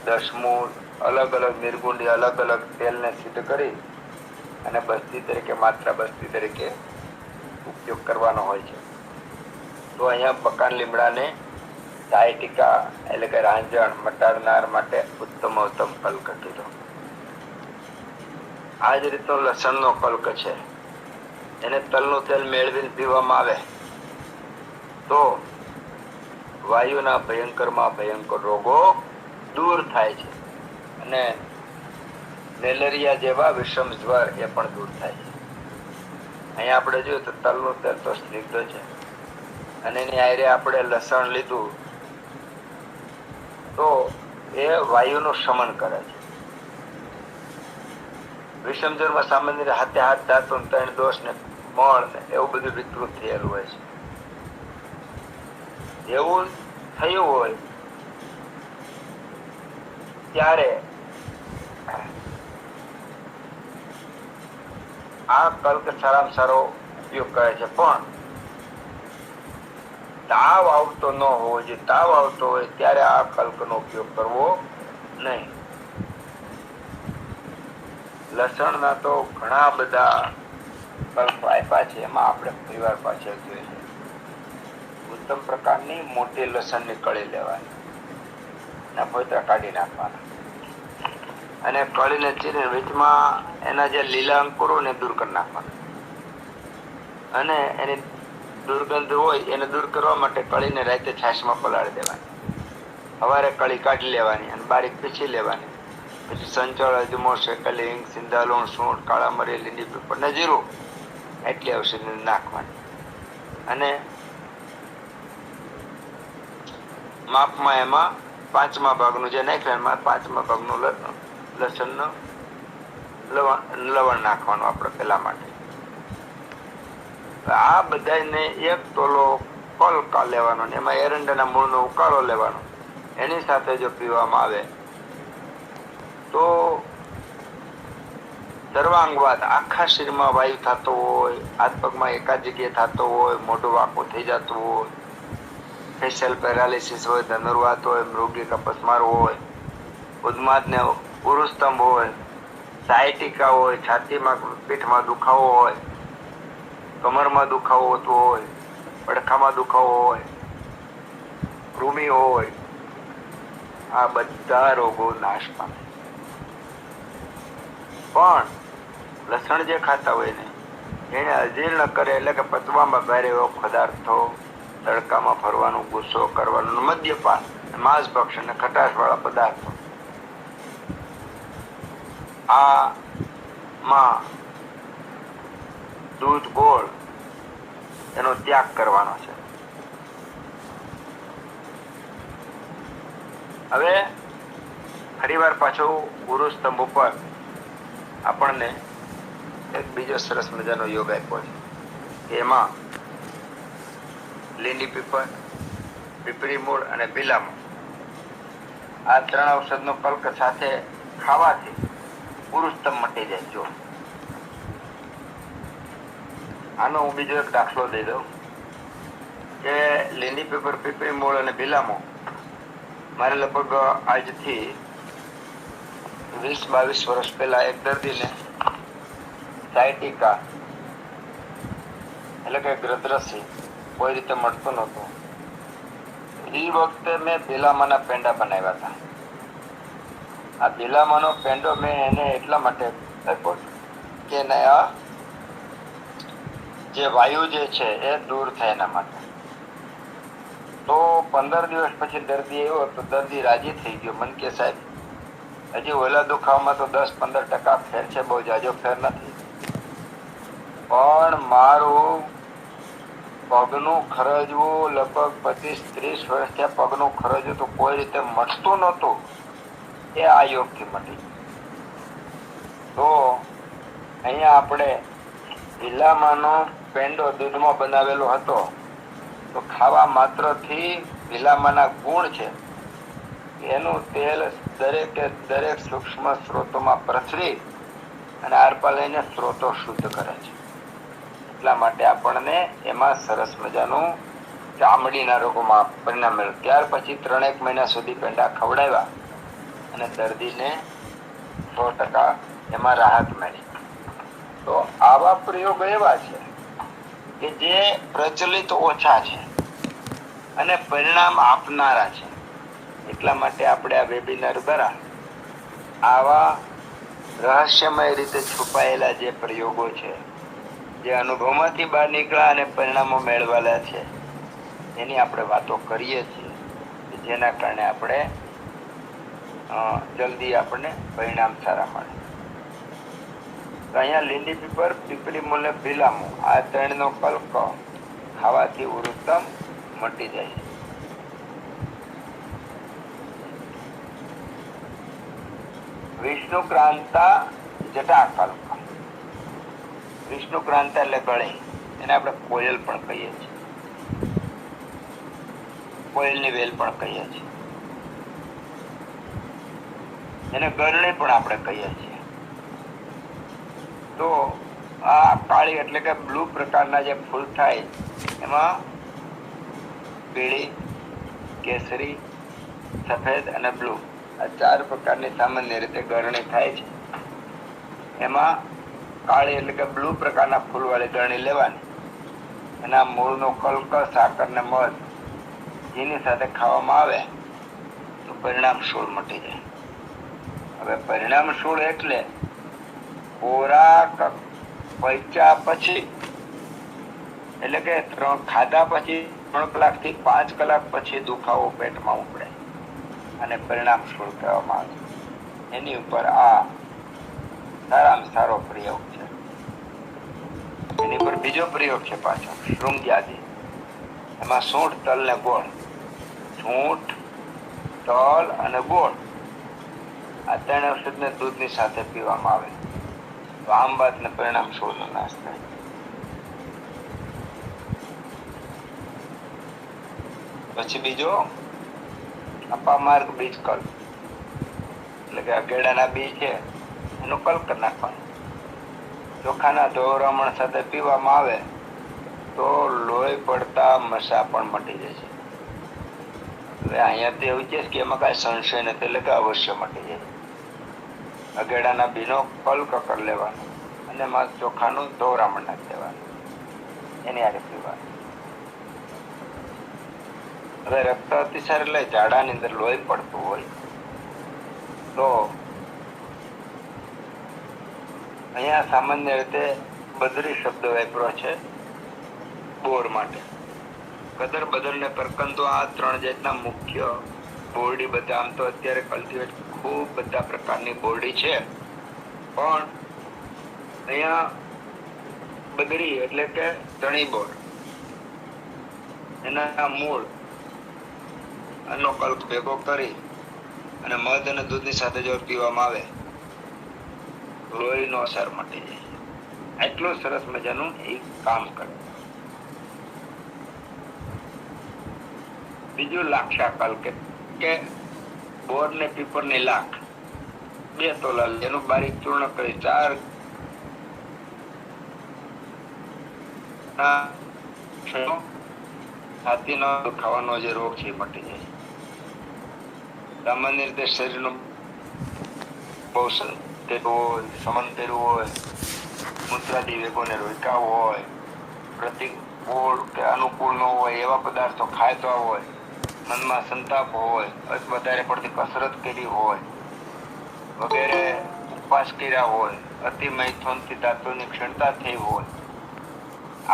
દશમૂળ, અલગ અલગ નિર્ગુંડી, અલગ અલગ તેલને સિદ્ધ કરી અને બસ્તી તરીકે, માત્ર બસ્તી તરીકે ઉપયોગ કરવાનો હોય છે. તો અહીંયા બકાન લીમડાને સાયટિકા એટલે કે રાંજણ મટાડનાર માટે ઉત્તમ કલ્ક કીધો. આ જ રીતનો લસણનો કલ્ક છે, એને તલનું તેલ મેળવીને પીવામાં આવે તો વાયુના ભયંકરમાં ભયંકર રોગો દૂર થાય છે અને મેલેરિયા જેવા વિષમ જ્વર એ પણ દૂર થાય છે. અહીંયા આપણે જોયું તો તલનું તેલ તો સ્નિગ્ધ છે અને એની આયરે આપણે લસણ લીધું તો એ વાયુનું શમન કરે છે. વિષમ જ્વરમાં સામાન્ય હાથે હાથ ધાતુ, ત્રણ દોષ ને મળ ને એવું બધું વિકૃત થયેલું હોય છે. એવું થયું હોય ત્યારે આ કલ્ક સારામાં સારો ઉપયોગ કરે છે. પણ તાવ આવતો ન હોવો જોઈએ. તાવ આવતો હોય ત્યારે આ કલ્કનો ઉપયોગ કરવો નહીં. લસણના તો ઘણા બધા કલ્પ આપ્યા છે, એમાં આપણે પરિવાર પાસે જોઈએ છે. ઉત્તમ પ્રકારની મોટી લસણની કળી લેવાની, એના ફોતરા કાઢી નાખવાના અને કળીને ચીરીને વચમાં એના જે લીલા અંકુરો ને દૂર કરી નાખવાના અને એની દુર્ગંધ હોય એને દૂર કરવા માટે કળીને રાતે છાશમાં પલાળી દેવાની. સવારે કળી કાઢી લેવાની અને બારીક પીસી લેવાની. પછી સંચળ, અજમો, શેકેલી હિંગ, સિંધાલુણ, સૂંઠ, કાળા મરી, લીલી પીપર ને જીરું એટલી ઔષધિ નાખવાની અને માપમાં એમાં 5મા ભાગનું જે નાખ્યું એમાં 5મા ભાગનું લસણનું લવણ નાખવાનું આપણે પેલા માટે. આ બધાને એક તોલો કલકા લેવાનો, એમાં એરંડાના મૂળનો ઉકાળો લેવાનો. એની સાથે જો પીવામાં આવે તો સર્વાંગવાદ, આખા શરીરમાં વાયુ થતો હોય, હાથ પગમાં એકાદ જગ્યાએ થતો હોય, મોઢું વાંકું થઈ જતું હોય, ફેશિયલ પેરાલિસિસ હોય, ધનુર્વાત હોય, મૃગી કપસ્માર હોય, ઉન્માદ ને ઉરુસ્તંભ હોય, સાયટિકા હોય, છાતીમાં પીઠમાં દુખાવો હોય, કમરમાં દુખાવો હોતો હોય, પડખામાં દુખાવો હોય, કૃમિ હોય, આ બધા રોગો નાશ પામે. પણ લસણ જે ખાતા હોય ને એને અજીર્ણ કરે એટલે કે પચવામાં ભારે એવો પદાર્થો તડકામાં ફરવાનું, ગુસ્સો કરવાનું, મદ્યપાન, માંસભક્ષ અને ખટાશવાળા પદાર્થો, આમાં દૂધ, ગોળ એનો ત્યાગ કરવાનો છે. હવે ફરીવાર પાછું ગુરુ સ્તંભ ઉપર આપણને એક બીજો સરસ મજાનો યોગ આપ્યો છે. એમાં લીંડી પીપર, પીપળી મૂળ અને બિલામો આ 3 ઔષધનો કલ્ક સાથે ખાવાથી ગુરુ સ્તંભ મટી જાય. જો આનો હું બીજો એક દાખલો દઈ દઉં કે લીંડી પીપર, પીપળી મૂળ અને બિલામો મારે લગભગ આજથી 20-22 વર્ષ પહેલા એક દર્દીને સાયટિકા એટલે કે ગ્રદ્રસી કોઈ રીતે મળતો નહોતો. એ વખતે મેં બિલામાના પેંડા બનાવ્યા હતા. આ બિલામાનો પેંડો મેં એને એટલા માટે આપ્યો કે એને આ જે વાયુ જે છે એ દૂર થાય એના માટે. તો 15 દિવસ પછી દર્દી આવ્યો તો દર્દી રાજી થઈ ગયો. મન કે સાહેબ હજી ઓલા દુખાવામાં તો 10-15% ફેર છે, બહુ જાજો ફેર નથી, પણ મારું પગનું ખરજવું લગભગ 25-30 વર્ષ ત્યાં પગનું ખરજવું તો કોઈ રીતે મટતું નહોતું, એ આ યોગથી મટી. તો અહીંયા આપણે ભીલામાનો પેંડો દૂધમાં બનાવેલો હતો, તો ખાવા માત્રથી ભીલામાના ગુણ છે એનું તેલ દરેક સૂક્ષ્મ સ્ત્રોતોમાં પ્રસરી અને આરપા લઈને સ્ત્રોતો શુદ્ધ કરે છે. એટલા માટે આપણને એમાં સરસ મજાનું ચામડીના રોગોમાં પરિણામ મળ્યું. ત્યાર પછી 3-1 મહિના સુધી પેંડા ખવડાવ્યા અને દર્દીને 100% એમાં રાહત મળી. તો આવા પ્રયોગો એવા છે કે જે પ્રચલિત ઓછા છે અને પરિણામ આપનારા છે. એટલા માટે આપણે આ વેબિનાર દ્વારા આવા રહસ્યમય રીતે છુપાયેલા જે પ્રયોગો છે, જે અનુભવમાંથી બહાર નીકળ્યા અને પરિણામો મેળવેલા છે, એની આપણે વાતો કરીએ છીએ, જેના કારણે આપણે જલ્દી આપણને પરિણામ સારા મળે. તો અહીંયા લીંડી પીપર, પીપળી મૂળ, બિલામો આ 3નો કલ્ક ખાવાથી ઉત્તમ મટી જાય છે. વિષ્ણુક્રાંતા જટાકલ્પ. વિષ્ણુક્રાંતા એટલે ગળી, એને આપણે કોયલ પણ કહીએ છીએ, કોયલની વેલ પણ કહીએ છીએ, એને ગરણી પણ આપણે કહીએ છીએ. તો આ કાળી એટલે કે બ્લુ પ્રકારના જે ફૂલ થાય એમાં પીળી, કેસરી, સફેદ અને બ્લુ આ 4 પ્રકારની સામાન્ય રીતે ગરણી થાય છે. એમાં કાળી એટલે કે બ્લુ પ્રકારના ફૂલવાળી ગરણી લેવાની. એના મૂળનો કલ્ક, સાકર ને મધ જેની સાથે ખાવામાં આવે તો પરિણામ શૂળ મટી જાય. હવે પરિણામ શૂળ એટલે ખોરાક પચ્યા પછી એટલે કે ખાધા પછી 3 કલાકથી 5 કલાક પછી દુખાવો પેટમાં ઉપડે અને પરિણામ શૂળ કહેવામાં આવે. એની ઉપર આ સારામાં સારો પ્રયોગ છે. એની પર બીજો પ્રયોગ છે પાછો શૃંગ્યાદી. એમાં સૂંઠ, તલ ને ગોળ, સૂંઠ, તલ અને ગોળ આ 3 ઔષધને દૂધની સાથે પીવામાં આવે તો આમ વાત ને પરિણામ શૂળનો નાશ થાય. પછી બીજો અપામાર્ગ બીજ કલ્પ એટલે કે અગેડાના બીજ છે એનું કલ્પ કરી નાખવાનું. ચોખાના ધોવરામણ સાથે પીવામાં આવે તો લોહી પડતા મસા પણ મટી જશે. હવે અહીંયા તો એવું છે કે એમાં કાંઈ સંશય નથી, એટલે કે અવશ્ય મટી જાય. અગેડાના બીનો કલ્ક કરી લેવાનો અને એમાં ચોખાનું ધોવરામણ નાખી દેવાનું, એની હારે પીવાનું. હવે રક્ત અતિસાર એટલે ઝાડાની અંદર લોહી પડતું હોય તો અહીંયા સામાન્ય રીતે બદરી શબ્દ વાપર્યો છે બોર માટે. કદર બદર ને કરકંદો આ 3 જાતના મુખ્ય બોરડી બધા. આમ તો અત્યારે કલ્ટિવેટ ખૂબ બધા પ્રકારની બોરડી છે, પણ અહીંયા બદરી એટલે કે ધણી બોર, એના મૂળ આનો કલ્પ ભેગો કરી અને મધ અને દૂધની સાથે જો પીવામાં આવે લોહીનો અસર મટી જાય. એટલું સરસ મજાનું એ કામ કરે. બીજું લાક્ષા કલ્પ કે બોર ને પીપર ની લાખ 2 તોલા એનું બારીક ચૂર્ણ કરી 4 છાતીનો દુખાવાનો જે રોગ છે એ મટી જાય. સામાન્ય રીતે શરીરનું બહુ સમન કર્યું હોય, મૂત્રાદી વેગોને રોક્યા હોય, પ્રતિકૂળ કે અનુકૂળ ન હોય એવા પદાર્થો ખાતા હોય, મનમાં સંતાપ હોય, વધારે પડતી કસરત કરી હોય વગેરે, ઉપવાસ કર્યા હોય, અતિ મૈથુનથી ધાતુની ક્ષણતા થઈ હોય,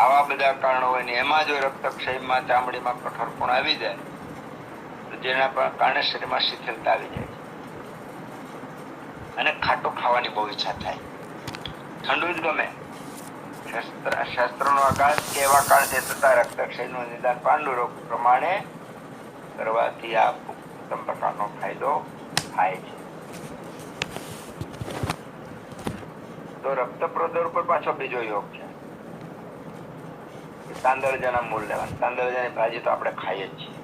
આવા બધા કારણો હોય ને એમાં જો રક્તક્ષયમાં ચામડીમાં કઠોરપણ આવી જાય તો જેના કારણે શરીરમાં શિથિલતા આવી જાય અને ખાટું ખાવાની બહુ ઈચ્છા થાય. ઠંડુ જ ગમે. શાસ્ત્રનો આકાશ કેવા કાળથી થતા રક્તક્ષયનું નિદાન પાંડુ રોગ પ્રમાણે કરવાથી આ ઉત્તમ પ્રકારનો ફાયદો થાય છે. તો રક્ત પ્રદર ઉપર પાછો બીજો યોગ છે. તાંદળજાના મૂળ લેવાના. તાંદળજાની ભાજી તો આપણે ખાઈએ જ છીએ.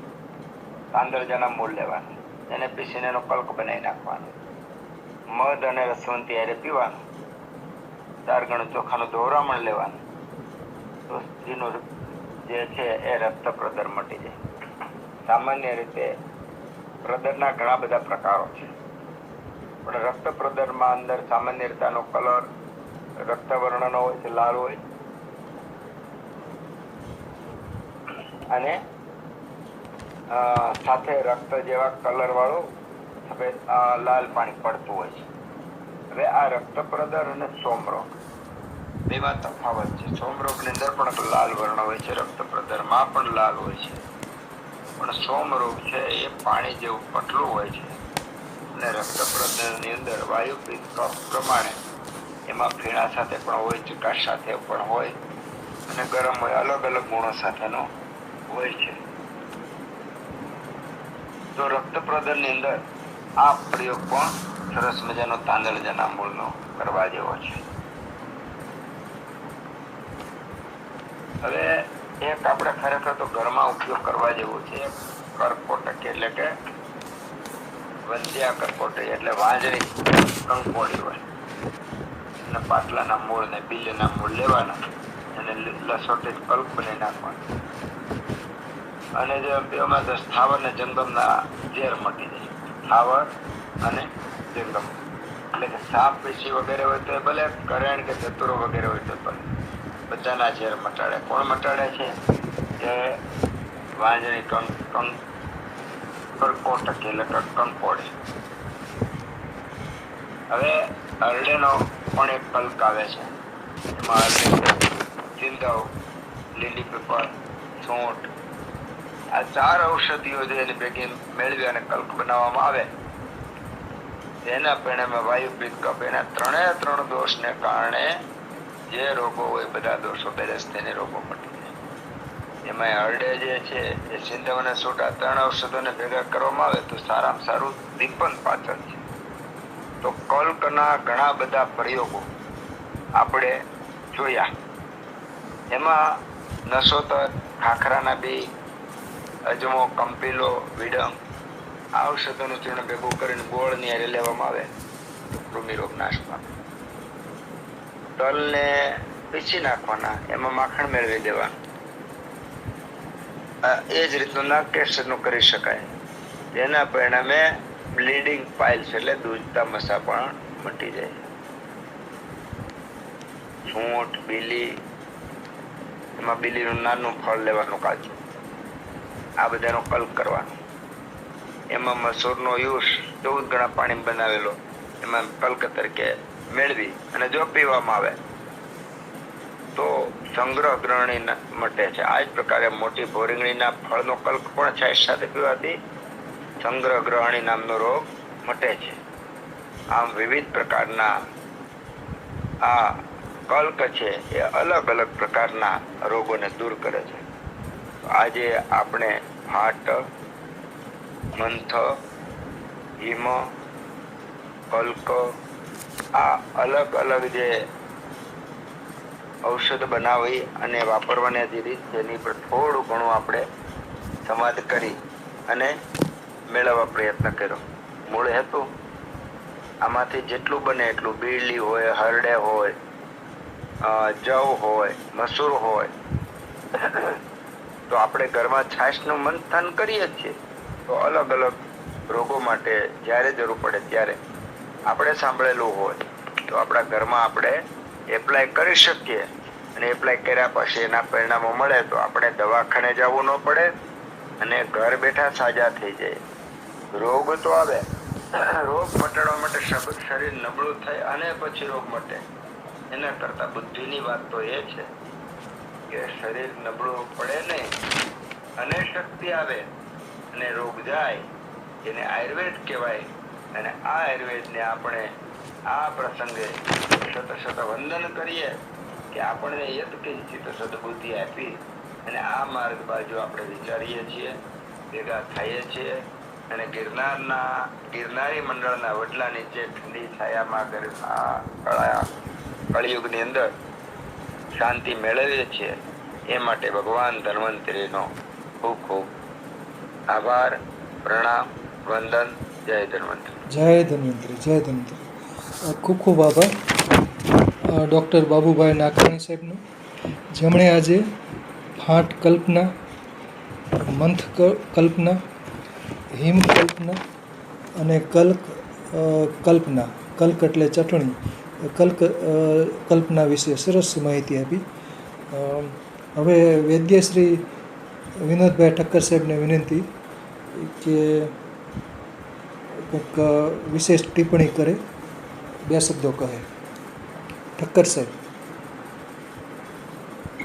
તાંદળજાના મૂળ લેવાના, એને પીસીને એનો કલ્ક બનાવી નાખવાનો, મધ અને રસવંતી હારે પીવાનું, 4 ગણું ચોખાનું દોરામણ લેવાનું, તો સ્ત્રીનું જે છે એ રક્ત પ્રદર મટી જાય. સામાન્ય રીતે પ્રદરના ઘણા બધા પ્રકારો છે, પણ રક્ત પ્રદરમાં અંદર સામાન્ય રીતે આનો કલર રક્તવર્ણનો હોય છે, લાલ હોય, અને સાથે રક્ત જેવા કલર વાળું સફેદ લાલ પાણી પડતું હોય છે. હવે આ રક્ત પ્રદર અને સોમરોગ બેમાં તફાવત છે. સોમરોગની અંદર પણ લાલ વર્ણ હોય છે, રક્ત પ્રદરમાં પણ લાલ હોય છે, પણ સોમરોગ છે એ પાણી જેવું પટલું હોય છે અને રક્ત પ્રદરની અંદર વાયુ પિત્ત કફ પ્રમાણે એમાં ફીણા સાથે પણ હોય, ચિકાશ સાથે પણ હોય અને ગરમ હોય, અલગ અલગ ગુણો સાથેનો હોય છે. તો રક્ત પ્રદરની અંદર આ પ્રયોગ પણ સરસ મજાનો તાંદળજાના મૂળનો કરવા જેવો છે. હવે એક આપણે ખરેખર તો ઘરમાં ઉપયોગ કરવા જેવું છે, કરકોટક એટલે કે વંધ્યા કરકોટક એટલે વાંજળી કંકોડી હોય અને પાટલાના મૂળ ને બીલીના મૂળ લેવાના અને લસોટી કલ્પ બનાવી નાખવાના અને જે બેમાં સ્થાવર ને જંગમના ઝેર મટી જાય. સ્થાવર અને જંગમ એટલે કે સાપ પેશી વગેરે હોય તો ભલે, કરેણ કે ધતુરો વગેરે હોય તો ભલે, બધાના ઝેર મટાડે. કોણ મટાડે છે? કે વાંજણી કરકોટક એટલે કે કંકોડી. હવે હરડેનો પણ એક કલ્ક આવે છે, એમાં ચિંદવ, લીલી પીપળ, સૂંઠ, આ 4 ઔષધિઓ જે એની ભેગી મેળવી અને કલ્ક બનાવવામાં આવે તેના પરિણામે વાયુ પિત્ત કફ એના 3 દોષને કારણે જે રોગો હોય બધા દોષો બેલેન્સ થઈને રોગો મટી જાય. એમાં હરડે જે છે એ સિંધવ અને સૂંઠ આ 3 ઔષધોને ભેગા કરવામાં આવે તો સારામાં સારું દીપન પાચન છે. તો કલ્કના ઘણા બધા પ્રયોગો આપણે જોયા. એમાં નસોતર, ખાખરાના બી, અજમો, કંપીલો, વિડંગ આ ઔષધોનું ચૂર્ણ ભેગું કરીને ગોળની હારે લેવામાં આવે તો કૃમિરોગ નાશ પામે. તલને પીસી નાખવાના, એમાં માખણ મેળવી દેવાનું. એ જ રીતનું નાગકેસરનું કરી શકાય. તેના પરિણામે બ્લીડિંગ પાઇલ્સ એટલે દૂધતા મસા પણ મટી જાય. સૂંઠ, બીલી, એમાં બીલીનું નાનું ફળ લેવાનું, કાચું, આ બધાનો કલ્પ કરવાનો. એમાં મસૂરનો યુસ 14 ગણા પાણી બનાવેલો એમાં કલ્ક તરીકે મેળવી અને જો પીવામાં આવે તો સંગ્રહ ગ્રહણી મટે છે. આ જ પ્રકારે મોટી ભોરીંગણીના ફળનો કલ્ક પણ છાશ સાથે પીવાથી સંગ્રહ ગ્રહણી નામનો રોગ મટે છે. આમ વિવિધ પ્રકારના આ કલ્ક છે એ અલગ અલગ પ્રકારના રોગોને દૂર કરે છે. આજે આપણે ફાટ, મંથ, હિમ, કલ્ક આ અલગ અલગ જે ઔષધ બનાવી અને વાપરવાની જે રીત છે એની પર થોડું ઘણું આપણે સંવાદ કરી અને મેળવવા પ્રયત્ન કર્યો. મૂળ હેતુ આમાંથી જેટલું બને એટલું બીડલી હોય, હરડે હોય, જવ હોય, મસૂર હોય તો આપણે ઘરમાં છાશનું મંથન કરીએ જ છીએ. તો અલગ અલગ રોગો માટે જ્યારે જરૂર પડે ત્યારે આપણે સાંભળેલું હોય તો આપણા ઘરમાં આપણે એપ્લાય કરી શકીએ અને એપ્લાય કર્યા પછી એના પરિણામો મળે તો આપણે દવાખાને જવું ન પડે અને ઘર બેઠા સાજા થઈ જાય. રોગ તો આવે, રોગ મટાડવા માટે શરીર નબળું થાય અને પછી રોગ મટે એના કરતા બુદ્ધિની વાત તો એ છે કે શરીર નબળું પડે નહીં અને શક્તિ આવે અને રોગ જાય એને આયુર્વેદ કહેવાય. અને આ આયુર્વેદને આપણે આ પ્રસંગે શત વંદન કરીએ કે આપણને યત્કિંચિત સદબુદ્ધિ આપી અને આ માર્ગ બાજુ આપણે વિચારીએ છીએ, ભેગા થઈએ છીએ અને ગિરનારી મંડળના વડલા નીચે ઠંડી છાયામાં કળિયુગની અંદર શાંતિ મેળવીએ છીએ. એ માટે ભગવાન ધન્વંતરીનો ખૂબ ખૂબ આભાર, પ્રણામ, વંદન. જય ધન્વંતરી. જય ધન્વંતરી, જય ધન્વંતરી. ખૂબ ખૂબ આભાર ડૉક્ટર બાબુભાઈ નાકરાણી સાહેબનો, જેમણે આજે ફાટ કલ્પના, મંથ કલ્પના, હિમ કલ્પના અને કલ્પના, કલ્ક એટલે ચટણી, કલ્પના વિશે સરસ માહિતી આપી. હવે વૈદ્યશ્રી વિનોદભાઈ ઠક્કર સાહેબને વિનંતી કે કંઈક વિશેષ ટિપ્પણી કરે, 2 શબ્દો કહે. ઠક્કર સાહેબ.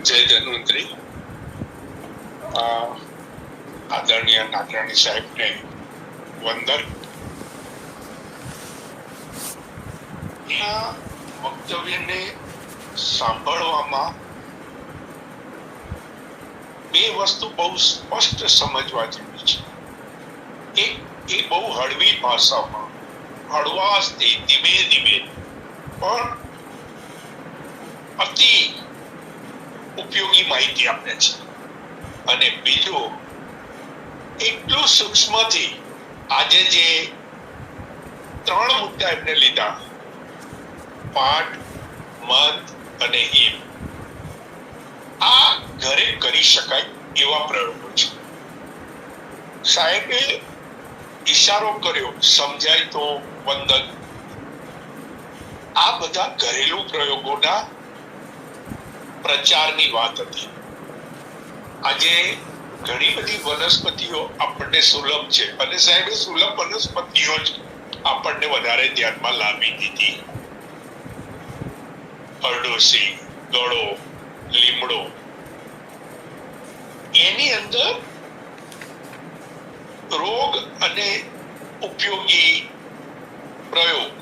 જય ધન્વંતરી. આદરણીય નાગરાણી સાહેબને વંદન. એના વક્તવ્યને સાંભળવામાં 2 વસ્તુ બહુ સ્પષ્ટ સમજવા જેવી છે. એક, એ બહુ હળવી ભાષામાં, હળવાશથી, ધીમે ધીમે પણ અતિ ઉપયોગી માહિતી આપે છે. અને બીજું, એટલું સૂક્ષ્મથી આજે જે 3 મુદ્દા એમને લીધા, પાઠ, મંથ અને હિમ, આ ઘરે કરી શકાય એવા પ્રયોગો છે. સાહેબે ઈશારો કર્યો, સમજાય તો વંદન. આ બધા ઘરેલું પ્રયોગોના પ્રચારની વાત હતી. આજે ઘણી બધી વનસ્પતિઓ આપણને સુલભ છે અને સાહેબે સુલભ વનસ્પતિઓ જ આપણને વધારે ધ્યાનમાં લાવી દીધી. અરડોસી, ગળો, લીમડો, એની અંદર રોગ અને ઉપયોગી પ્રયોગ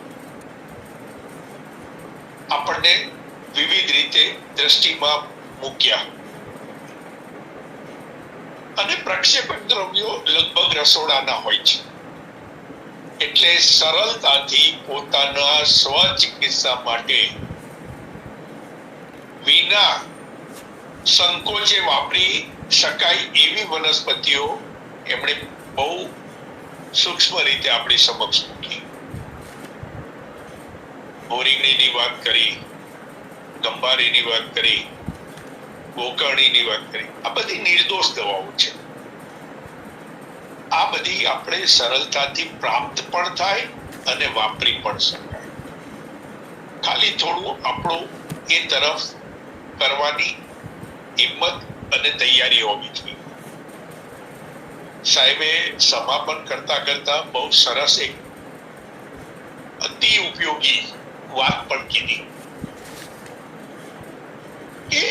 આપણને વિવિધ રીતે દ્રષ્ટિમાં મૂક્યા. અને પ્રક્ષેપક દ્રવ્યો લગભગ રસોડાના હોય છે, એટલે સરળતાથી પોતાના સ્વચિકિત્સા માટે વિના સંકોચે વાપરી શકાય એવી વનસ્પતિઓ એમણે બહુ સૂક્ષ્મ રીતે આપણી સમક્ષ મૂકી. બોરીંગણીની વાત કરી, ગંભારીની વાત કરી, ગોકર્ણીની વાત કરી. આ બધી નિર્દોષ દવાઓ છે. આ બધી આપણે સરળતાથી પ્રાપ્ત પણ થાય અને વાપરી પણ શકાય. ખાલી થોડું આપણું એ તરફ કરવાની હિંમત અને તૈયારી હોવી જોઈએ. સાહેબે સમાપન કરતા કરતા બહુ સરસ એક અતિ ઉપયોગી વાત પણ કીધી કે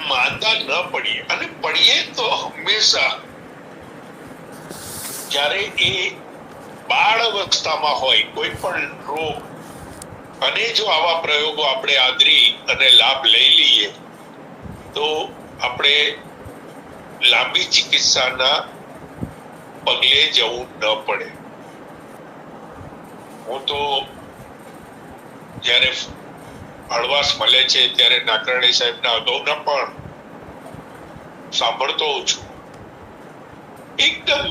માંદા ન પડીએ, અને પડીએ તો હંમેશા જ્યારે એ બાળ અવસ્થામાં હોય કોઈ પણ રોગ, અને જો આવા પ્રયોગો આપણે આદરી અને લાભ લઈ લઈએ તો આપણે લાંબી ચિકિત્સાના પગલે જવું ન પડે. હું તો જ્યારે હળવાશ મળે છે ત્યારે નાકરાણી સાહેબના અગાઉના પણ સાંભળતો હોઉં છું. એકદમ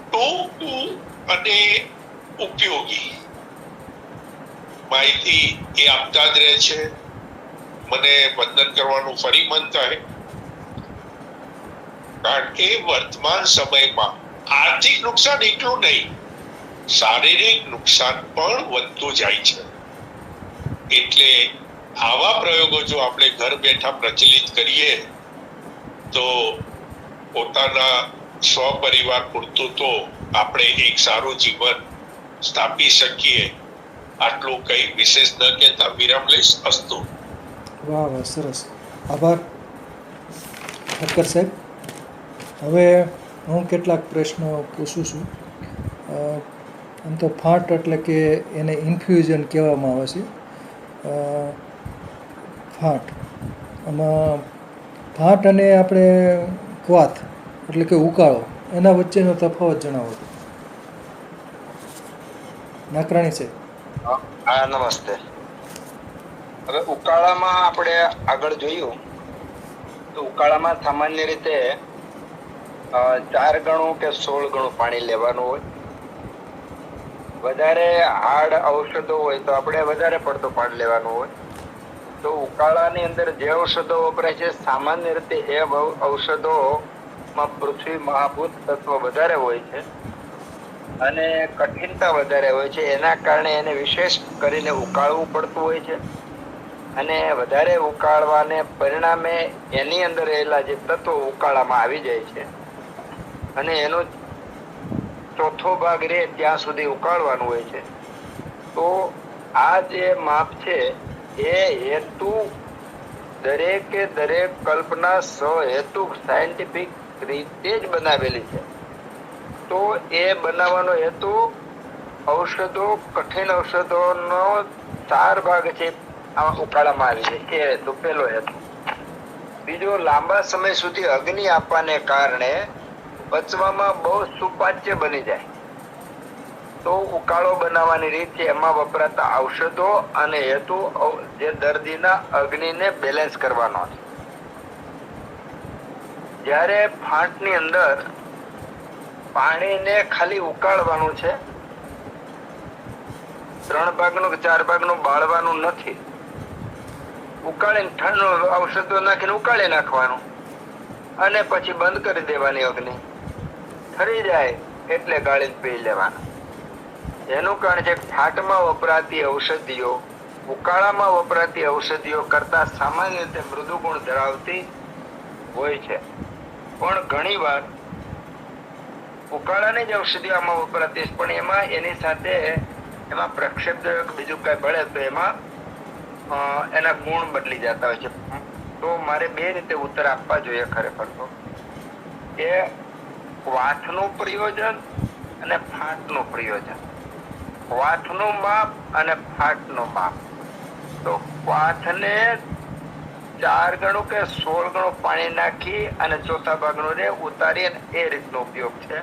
ટૂંકું અને ઉપયોગી માહિતી એ આપતા જ રહે છે. મને વંદન કરવાનું ફરી મન થાય, કારણ કે વર્તમાન સમયમાં આર્થિક નુકસાન એટલું નહીં, શારીરિક નુકસાન પણ વધતું જાય છે. એટલે આવા પ્રયોગો જો આપણે ઘર બેઠા પ્રચલિત કરીએ તો પોતાના સ્વપરિવાર પૂરતું તો આપણે એક સારું જીવન સ્થાપી શકીએ. આટલું કઈ વિશેષ ન કહેતા વિરામ લઈશ. અસ્તુ. વાહ વાહ, સરસ, આભાર ઠક્કર સાહેબ. હવે હું કેટલાક પ્રશ્નો પૂછું છું. આમ તો ફાંટ એટલે કે એને ઇન્ફ્યુઝન કહેવામાં આવે છે. ફાંટ, આમાં ફાંટ અને આપણે ક્વાથ એટલે કે ઉકાળો, એના વચ્ચેનો તફાવત જણાવો. નાકરાણી સાહેબ. હા, નમસ્તે. હવે ઉકાળામાં આપણે આગળ જોયું તો ઉકાળામાં સામાન્ય રીતે 4 ગણું કે 16 ગણું પાણી લેવાનું હોય. વધારે હાર્ડ ઔષધો હોય તો આપણે વધારે પડતું પાણી લેવાનું હોય. તો ઉકાળાની અંદર જે ઔષધો વપરાય છે સામાન્ય રીતે એ ઔષધોમાં પૃથ્વી મહાભૂત તત્વ વધારે હોય છે અને કઠિનતા વધારે હોય છે. એના કારણે એને વિશેષ કરીને ઉકાળવું પડતું હોય છે, અને વધારે ઉકાળવાને પરિણામે એની અંદર રહેલા જે તત્વો ઉકાળામાં આવી જાય છે, અને એનો ચોથો ભાગ રહે ત્યાં સુધી ઉકાળવાનું હોય છે. તો આ જે માપ છે એ હેતુ દરેકે દરેક કલ્પના સહેતુક સાયન્ટિફિક રીતે જ બનાવેલી છે. તો એ બનાવવાનો હેતુ ઔષધો, કઠિન ઔષધોનો 4 ભાગ છે ઉકાળામાં આવી જાય, એ હેતુ પહેલો હેતુ. બીજો, લાંબા સમય સુધી અગ્નિ આપવાને કારણે પચવામાં બહુ સુપાચ્ય બની જાય. તો ઉકાળો બનાવવાની રીત છે, એમાં વપરાતા ઔષધો અને હેતુ જે દર્દીના અગ્નિને બેલેન્સ કરવાનો છે. જ્યારે ફાંટની અંદર પાણીને ખાલી ઉકાળવાનું છે, 3 ભાગનું કે 4 ભાગનું બાળવાનું નથી. ઉકાળીને ઠંડુ ઔષધો નાખીને ઉકાળી નાખવાનું અને પછી બંધ કરી દેવાની અગ્નિ. ઠરી જાય એટલે ગાળીને પી લેવાના. એનું કારણ છે ફાંટમાં વપરાતી ઔષધિઓ ઉકાળામાં વપરાતી ઔષધિઓ કરતા સામાન્ય રીતે મૃદુ ગુણ ધરાવતી હોય છે. પણ ઘણી વાર ઉકાળાની જ ઔષધિઓ આમાં વપરાતી, પણ એમાં એની સાથે એમાં પ્રક્ષેપદ્રવ્ય બીજું કઈ ભળે તો એમાં એના ગુણ બદલી જતા હોય છે. તો મારે 2 રીતે ઉત્તર આપવા જોઈએ ખરેખર તો, કે વાથનું પ્રયોજન અને ફાંટનું પ્રયોજન. વાથનું માપ અને ફાંટનું માપ. તો વાથને 4 ગણું કે 16 ગણું પાણી નાખી અને ચોથા ભાગનું રે ઉતારી અને એ રીતનો ઉપયોગ છે.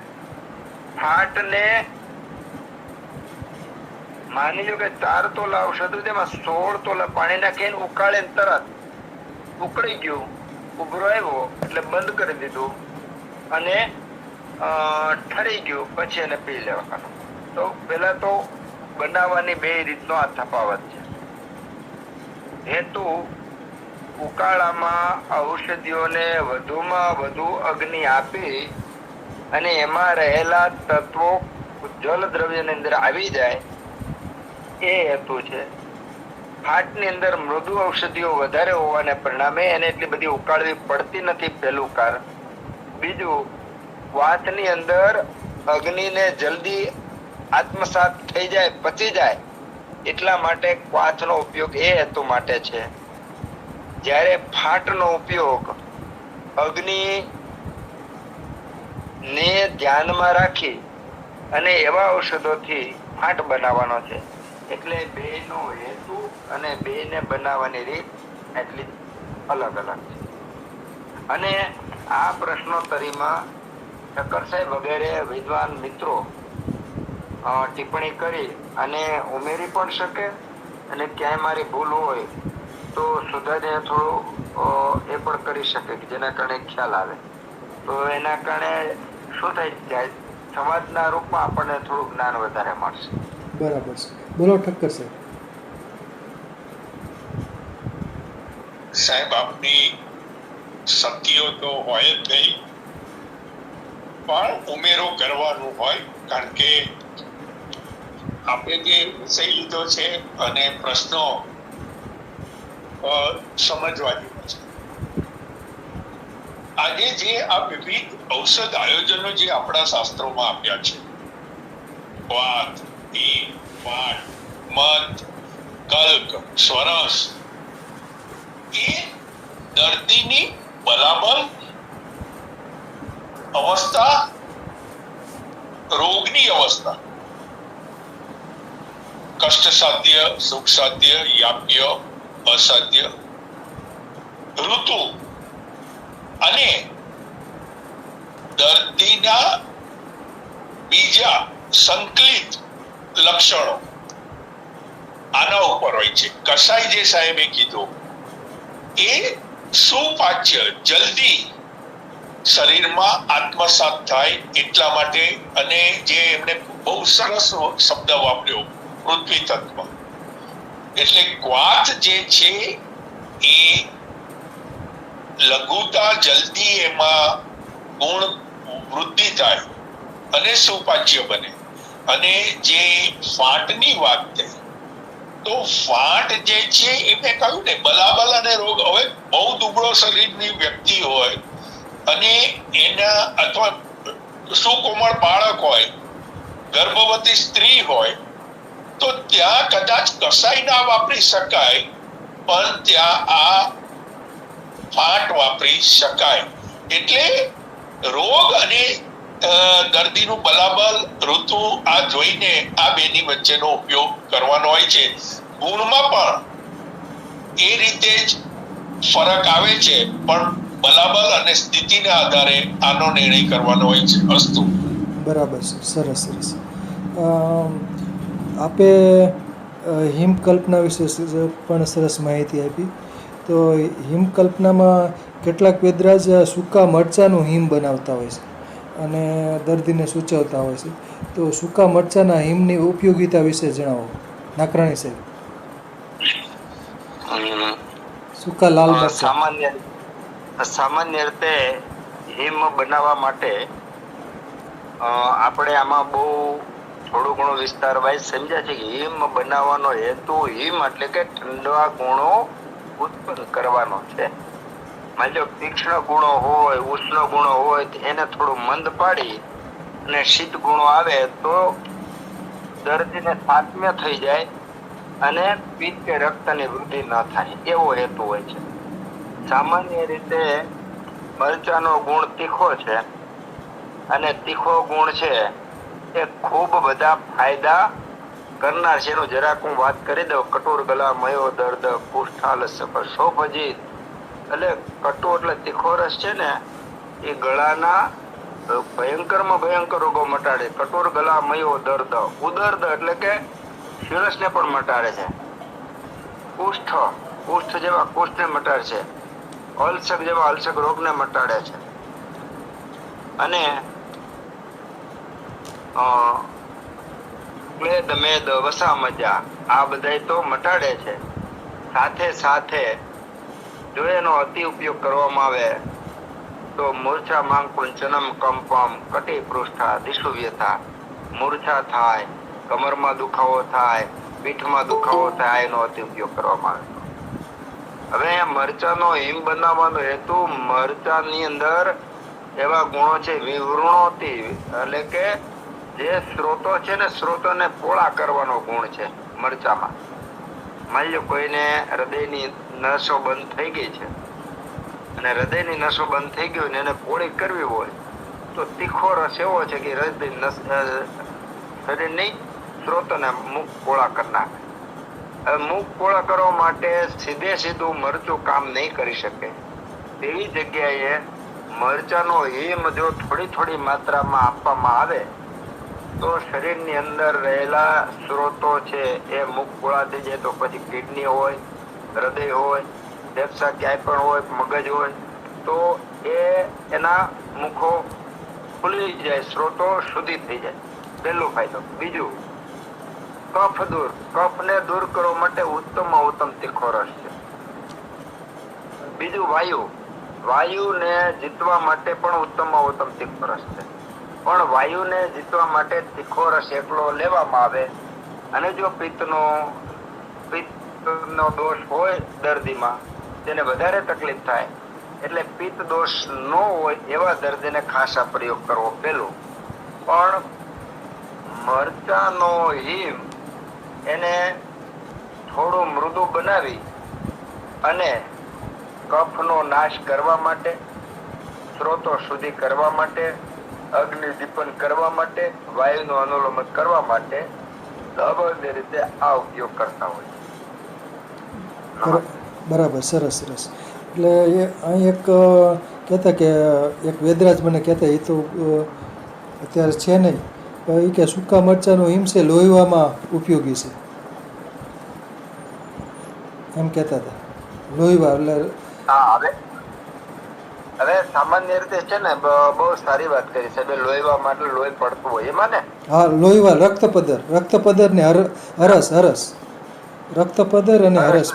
ફાંટને માની લો કે 4 તોલા ઔષધ, તેમાં 16 તોલા પાણી નાખીને ઉકાળે તરત ઉકળી ગયું, ઉભરો આવ્યો એટલે બંધ કરી દીધું અને ઠરી ગયું, પછી એને પી લેવાનું. તો પેલા તો બનાવવાની 2 રીતનો આ તફાવત છે. હેતુ ઉકાળામાં ઔષધિઓને વધુમાં વધુ અગ્નિ આપી અને એમાં રહેલા તત્વો જલ દ્રવ્યની અંદર આવી જાય, એ હેતુ છે. ફાંટની અંદર મૃદુ ઔષધિઓ વધારે હોવાને પરિણામે એને એટલી બધી ઉકાળવી પડતી નથી, પહેલું કારણ. બીજું, વાતની અંદર અગ્નિને જલ્દી આત્મસાત થઈ જાય, પચી જાય, એટલા માટે ક્વાથનો ઉપયોગ એ હેતુ માટે છે. જ્યારે ફાટનો ઉપયોગ અગ્નિ ને ધ્યાનમાં રાખી અને એવા ઔષધોથી ફાટ બનાવવાનો છે. એટલે બેનો હેતુ અને બેને બનાવવાની રીત એટલી અલગ અલગ છે. અને આ પ્રશ્નોત્તરીમાં ઠક્કર સાહેબ વગેરે વિદ્વાન મિત્રો ટિપ્પણી કરી અને ઉમેરી પણ શકે અને ક્યાંય મારી ભૂલ હોય તો સુધારીને થોડું એ પણ કરી શકે કે જેના કારણે ખ્યાલ આવે. તો એના કારણે શું થાય, સમાજના રૂપમાં આપણને થોડું જ્ઞાન વધારે મળશે. બરાબર છે. બોલો ઠક્કર સાહેબ. સાહેબ, આપની શક્તિઓ તો હોય જ નહીં, પણ ઉમેરો કરવાનું હોય, કારણ કે આપણે જે વિષય લીધો છે અને પ્રશ્નો સમજવા જેવા છે. આજે જે આ વિવિધ ઔષધ આયોજનો જે આપણા શાસ્ત્રોમાં આપ્યા છે, વાત, પાઠ, મત, કલ્ક, સ્વરસ, એ દર્દીની બરાબર અવસ્થા, રોગની અવસ્થા, કષ્ટ સાધ્ય, સુખ સાધ્ય, યાપ્ય, અસાધ્ય, ઋતુ અને દર્દીના બીજા સંકલિત લક્ષણો આના ઉપર હોય છે. કસાઈ જે સાહેબે કીધું એ સુપાચ્ય, જલ્દી શરીરમાં આત્મસાત થાય એટલા માટે, અને જે એમને બહુ સરસ શબ્દ વાપર્યો, પૃથ્વી તત્વ. એટલે ક્વાથ જે છે એ લઘુતા, જલ્દી એમાં ગુણ વૃદ્ધિ થાય અને સુપાચ્ય બને. અને જે ફાટની વાત થઈ, તો ફાટ જે છે એ મેં કહ્યું ને, બલાબલ અને રોગ. હવે બહુ દુબળો શરીરની વ્યક્તિ હોય અને એના અથવા સુકોમળ બાળક હોય, ગર્ભવતી સ્ત્રી હોય, તો ત્યાં કદાચ કસાઈ ના વાપરી શકાય, પણ ત્યાં આ ફાટ વાપરી શકાય. એટલે રોગ અને દર્દીનું બલાબલ, ઋતુ, આ જોઈને આ બેની વચ્ચેનો ઉપયોગ કરવાનો હોય છે. ગુણમાં પણ એ રીતે જ ફરક આવે છે, પણ બલાબલ અને સ્થિતિના આધારે આનો નિર્ણય કરવાનો હોય છે. અસ્તુ. બરાબર છે. સરસ સરસ. આપે હિમકલ્પના વિશે પણ સરસ માહિતી આપી. તો હિમકલ્પનામાં કેટલાક વેદરાજ સૂકા મરચાંનું હિમ બનાવતા હોય છે અને દર્દીને સૂચવતા હોય છે. તો સૂકા મરચાંના હિમની ઉપયોગિતા વિશે જણાવો નાકરાણી સાહેબ. સૂકા લાલ મરચાં. સામાન્ય રીતે હિમ બનાવવા માટે આપણે આમાં બહુ થોડું ઘણો વિસ્તાર વાઇઝ સમજ્યા છે કે હિમ બનાવવાનો હેતુ, હિમ એટલે કે ઠંડા ગુણો ઉત્પન્ન કરવાનો છે. માની લો તીક્ષ્ણ ગુણો હોય, ઉષ્ણ ગુણો હોય, એને થોડું મંદ પાડી અને શીત ગુણો આવે તો દર્દીને સાત્મ્ય થઈ જાય અને પિત્ત કે રક્તની વૃદ્ધિ ન થાય, એવો હેતુ હોય છે. સામાન્ય રીતે મરચાનો ગુણ તીખો છે અને તીખો ગુણ છે એ ખૂબ બધા ફાયદા કરનાર છે. એનું જરાક હું વાત કરી દઉં. કટોર ગલા મયો દર્દ કુષ્ઠાલસ શોભજીત. એટલે કટુ એટલે તીખો રસ છે ને, એ ગળાના ભયંકરમાં ભયંકર રોગો મટાડે. કટોર ગલા મયો દર્દ, ઉદર્દ એટલે કે શિરસને પણ મટાડે છે. કુષ્ઠ જેવા કુષ્ઠને મટાડે છે. અલ્સર જેવા અલ્સર રોગને મટાડે છે. અને ક્લેદ, મેદ, વસા, મજા, આ બધાય તો મટાડે છે. સાથે સાથે જો એનો અતિ ઉપયોગ કરવામાં આવે તો મૂર્છા, માંકુંચનમ, કંપમ, કટી પૃષ્ઠા, દિશુ વ્યથા, મૂર્છા થાય, કમરમાં દુખાવો થાય, પીઠમાં દુખાવો થાય, એનો અતિ ઉપયોગ કરવામાં આવે. હવે મરચાનો હિમ બનાવવાનો હેતુ, મરચાની અંદર એવા ગુણો છે વિવૃણોતિ, એટલે કે જે સ્ત્રોતો છે ને, સ્ત્રોતોને પોળા કરવાનો ગુણ છે મરચામાં. માની લો કોઈને હૃદયની નસો બંધ થઈ ગઈ છે અને હૃદયની નસો બંધ થઈ ગઈ ને એને પોળી કરવી હોય તો તીખો રસ એવો છે કે શરીરની સ્ત્રોતોને મુખ પોળા કરી નાખે. હવે મુખ પોળા કરવા માટે સીધે સીધું મરચું કામ નહીં કરી શકે. તેવી જગ્યાએ મરચાનો હિમ જો થોડી થોડી માત્રામાં આપવામાં આવે તો શરીરની અંદર રહેલા સ્ત્રોતો છે એ મુખ પોળા થઈ જાય. તો પછી કિડની હોય, હૃદય હોય, ફેફસા ક્યાંય પણ હોય, મગજ હોય, તો એના મુખો ખુલી જાય, સ્ત્રોતો શુદ્ધિ થઈ જાય. પહેલો ફાયદો. બીજું, કફને દૂર કરવા માટે ઉત્તમમાં ઉત્તમ તીખો રસ છે. બીજું, વાયુને જીતવા માટે પણ ઉત્તમમાં ઉત્તમ તીખો રસ છે. પણ વાયુને જીતવા માટે તીખો રસ એકલો લેવામાં આવે અને જો પિત્તનો દોષ હોય દર્દીમાં, તેને વધારે તકલીફ થાય, એટલે પિત્ત દોષ ન હોય એવા દર્દીને ખાસ આ પ્રયોગ કરવો પહેલું. પણ મરચાનો હિમ એને થોડું મૃદુ બનાવી અને કફનો નાશ કરવા માટે, સ્ત્રોતો શુદ્ધિ કરવા માટે, અગ્નિ દીપન કરવા માટે, વાયુનું અનુલોમ કરવા માટે સામાન્ય રીતે આ ઉપયોગ કરતા હોય. બરાબર, સરસ સરસ. એટલે એ અહીં એક કહેતા કે એક વેદરાજ મને કહેતા, એ તો અત્યારે છે નહીં, પણ એ કે સૂકા મરચાંનું હિમ છે લોહીવામાં ઉપયોગી છે એમ કહેતા હતા. લોહીવા એટલે હા, હવે સામાન્ય રીતે છે ને, બહુ સારી વાત કરી છે. લોહીવા માટે લોહી પડતું હોય એમાં ને. હા, લોહીવા, રક્તપદર ને હરસ રક્તપદર અને હરસ,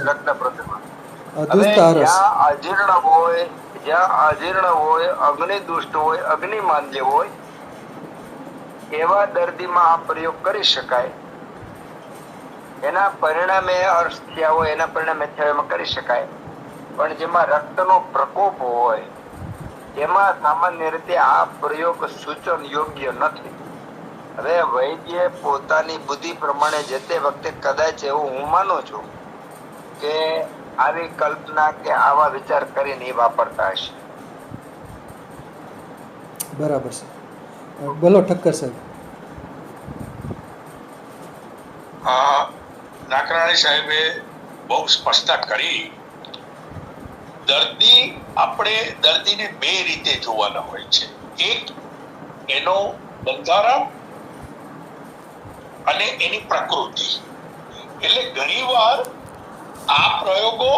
દુષ્ટા હરસ. જ્યાં અજીર્ણ હોય, અગ્નિ દુષ્ટ હોય, અગ્નિમાંદ્ય હોય, એવા દર્દીમાં આ પ્રયોગ કરી શકાય. એના પરિણામે અર્શ થયા હોય, એના પરિણામે થયા કરી શકાય. પણ જેમાં રક્તનો પ્રકોપ હોય એમાં સામાન્ય રીતે આ પ્રયોગ સૂચન યોગ્ય નથી. હવે વૈદ્ય પોતાની બુદ્ધિ પ્રમાણે જે તે વખતે કદાચ એવું હું માનું છું કે આવી કલ્પના કે આવા વિચાર કરીને વાપરતા હશે. બરાબર છે. બોલો ઠક્કર સાહેબ. નાકરાણી સાહેબે બહુ સ્પષ્ટતા કરી. આપણે દર્દીને બે રીતે જોવાના હોય છે. એક, એનો બંધારણ અને એની પ્રકૃતિ. એટલે ઘણીવાર આ પ્રયોગો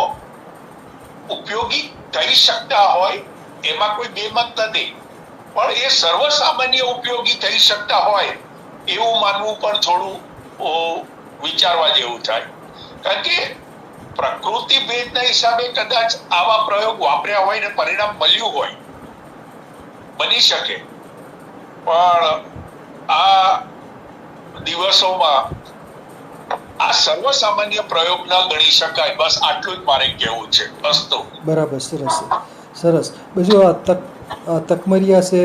ઉપયોગી થઈ શકતા હોય, એમાં કોઈ બેમત નથી, પણ એ સર્વસામાન્ય ઉપયોગી થઈ શકતા હોય એવું માનવું પણ થોડું વિચારવા જેવું થાય. કારણ કે પ્રકૃતિ ભેદના હિસાબે કદાચ આવા પ્રયોગ વાપર્યા હોય ને પરિણામ મળ્યું હોય, બની શકે. પણ આ દિવસોમાં આ સર્વસામાન્ય પ્રયોગ ન ગણી શકાય. બસ આટલું જ મારે કહેવું છે. અસ્તુ. બરાબર, સરસ. બીજું આ તકમરિયા છે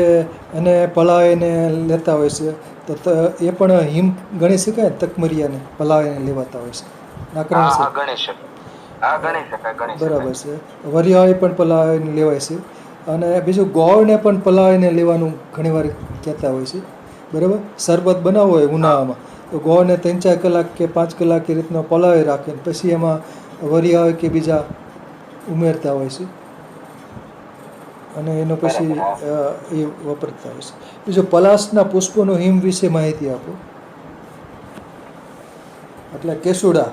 અને પલાવીને લેતા હોય છે, તો એ પણ હિમ ગણી શકાય. તકમરિયાને પલાવીને લેવાતા હોય છે. નાકરાણી સાહેબ. ગણી શકાય. બરાબર છે. વરિયાળી પણ પલાવીને લેવાય છે. અને બીજું ગોળને પણ પલાવીને લેવાનું ઘણીવાર કહેતા હોય છે. બરાબર. શરબત બનાવવો હોય ઉનાળામાં, તો ગોળને 3-4 કલાક કે 5 કલાક એ રીતના પલાવી રાખે, પછી એમાં વરિયાળી કે બીજા ઉમેરતા હોય છે અને એનો પછી એ વાપરતા હોય છે. બીજું, પલાશના પુષ્પોનો હિમ વિશે માહિતી આપો. એટલે કેસુડા,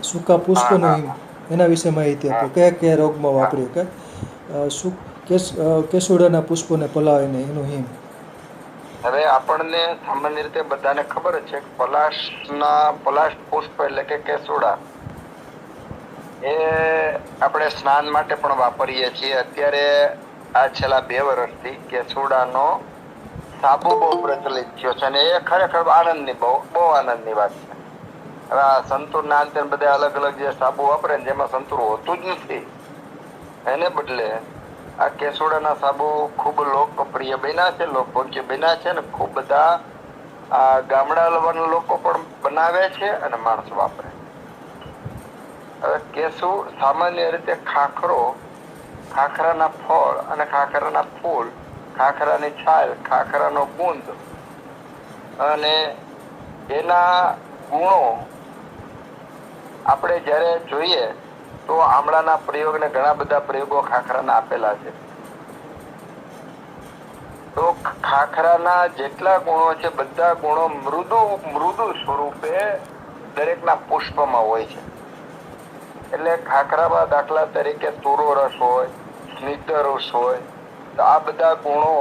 સૂકા પુષ્પોનો હિમ, એના વિશે માહિતી આપો. કયા કયા રોગમાં વાપરીએ કે કેસુડાના પુષ્પોને પલાવીને એનું હિમ. હવે આપણને સામાન્ય રીતે બધાને ખબર જ છે કે પલાશ પુષ્પ એટલે કે કેસુડા એ આપણે સ્નાન માટે પણ વાપરીએ છીએ. અત્યારે આ છેલ્લા 2 વર્ષથી કેસુડાનો સાબુ બહુ પ્રચલિત થયો છે અને એ ખરેખર આનંદની બહુ આનંદની વાત છે. હવે આ સંતૂર ના અંતે બધા અલગ અલગ જે સાબુ વાપરે ને જેમાં સંતૂર હોતું જ નથી, એને બદલે આ કેસુડાના સાબુ ખૂબ લોકપ્રિય બન્યા છે, લોકભોગ્ય બન્યા છે અને ખૂબ બધા ગામડા લોકો પણ બનાવે છે અને માણસો વાપરે. હવે કેસું સામાન્ય રીતે ખાખરાના ફળ અને ખાખરાના ફૂલ, ખાખરાની છાલ, ખાખરાનો ગુંદ અને એના ગુણો આપણે જ્યારે જોઈએ તો આમળાના પ્રયોગને ઘણા બધા પ્રયોગો ખાખરાના આપેલા છે. તો ખાખરાના જેટલા ગુણો છે બધા ગુણો મૃદુ સ્વરૂપે દરેકના પુષ્પમાં હોય છે. એટલે ખાખરામાં દાખલા તરીકે તુરો રસ હોય, સ્નિગ્ધ રસ હોય, તો આ બધા ગુણો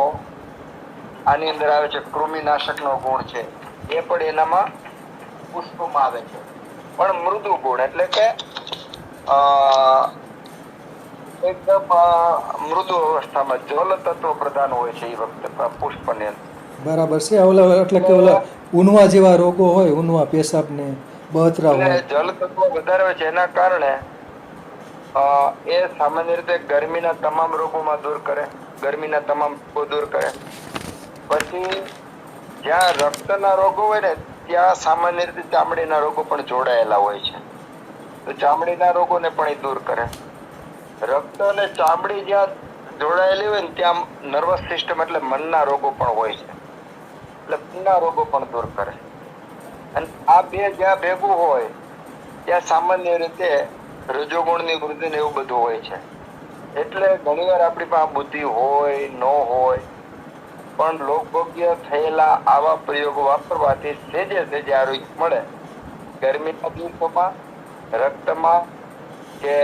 આની અંદર આવે છે. કૃમિનાશકનો ગુણ છે એ પણ એનામાં પુષ્પમાં આવે છે, પણ મૃદુ ગુણ એટલે કે એકદમ મૃદુ અવસ્થામાં જલ તત્વ પ્રધાન હોય છે એ વખતે પુષ્પની અંદર. બરાબર છે. ઓલા એટલે કે ઓલા ઊનવા જેવા રોગો હોય, ઊનવા, પેશાબ ને બળતરા હોય, જલ તત્વ વધારે હોય છે એના કારણે એ સામાન્ય રીતે ગરમીના તમામ રોગોમાં દૂર કરે, ગરમીના તમામ રોગો દૂર કરે. પછી જ્યાં રક્તના રોગો હોય ને ત્યાં સામાન્ય રીતે ચામડીના રોગો પણ જોડાયેલા હોય છે, તો ચામડીના રોગોને પણ એ દૂર કરે. રક્ત અને ચામડી જ્યાં જોડાયેલી હોય ને ત્યાં નર્વસ સિસ્ટમ એટલે મનના રોગો પણ હોય છે, એટલે મનના રોગો પણ દૂર કરે. અને આ બે જ્યાં ભેગું હોય ત્યાં સામાન્ય રીતે રજોગુણની વૃદ્ધિ ને એવું બધું હોય છે. એટલે ઘણીવાર આપણી પાસે બુદ્ધિ હોય ન હોય પણ લોકભોગ્ય થયેલા આવા પ્રયોગો વાપરવાથી સેજે આરોગ્ય મળે. ગરમીના દિવસોમાં, રક્તમાં કે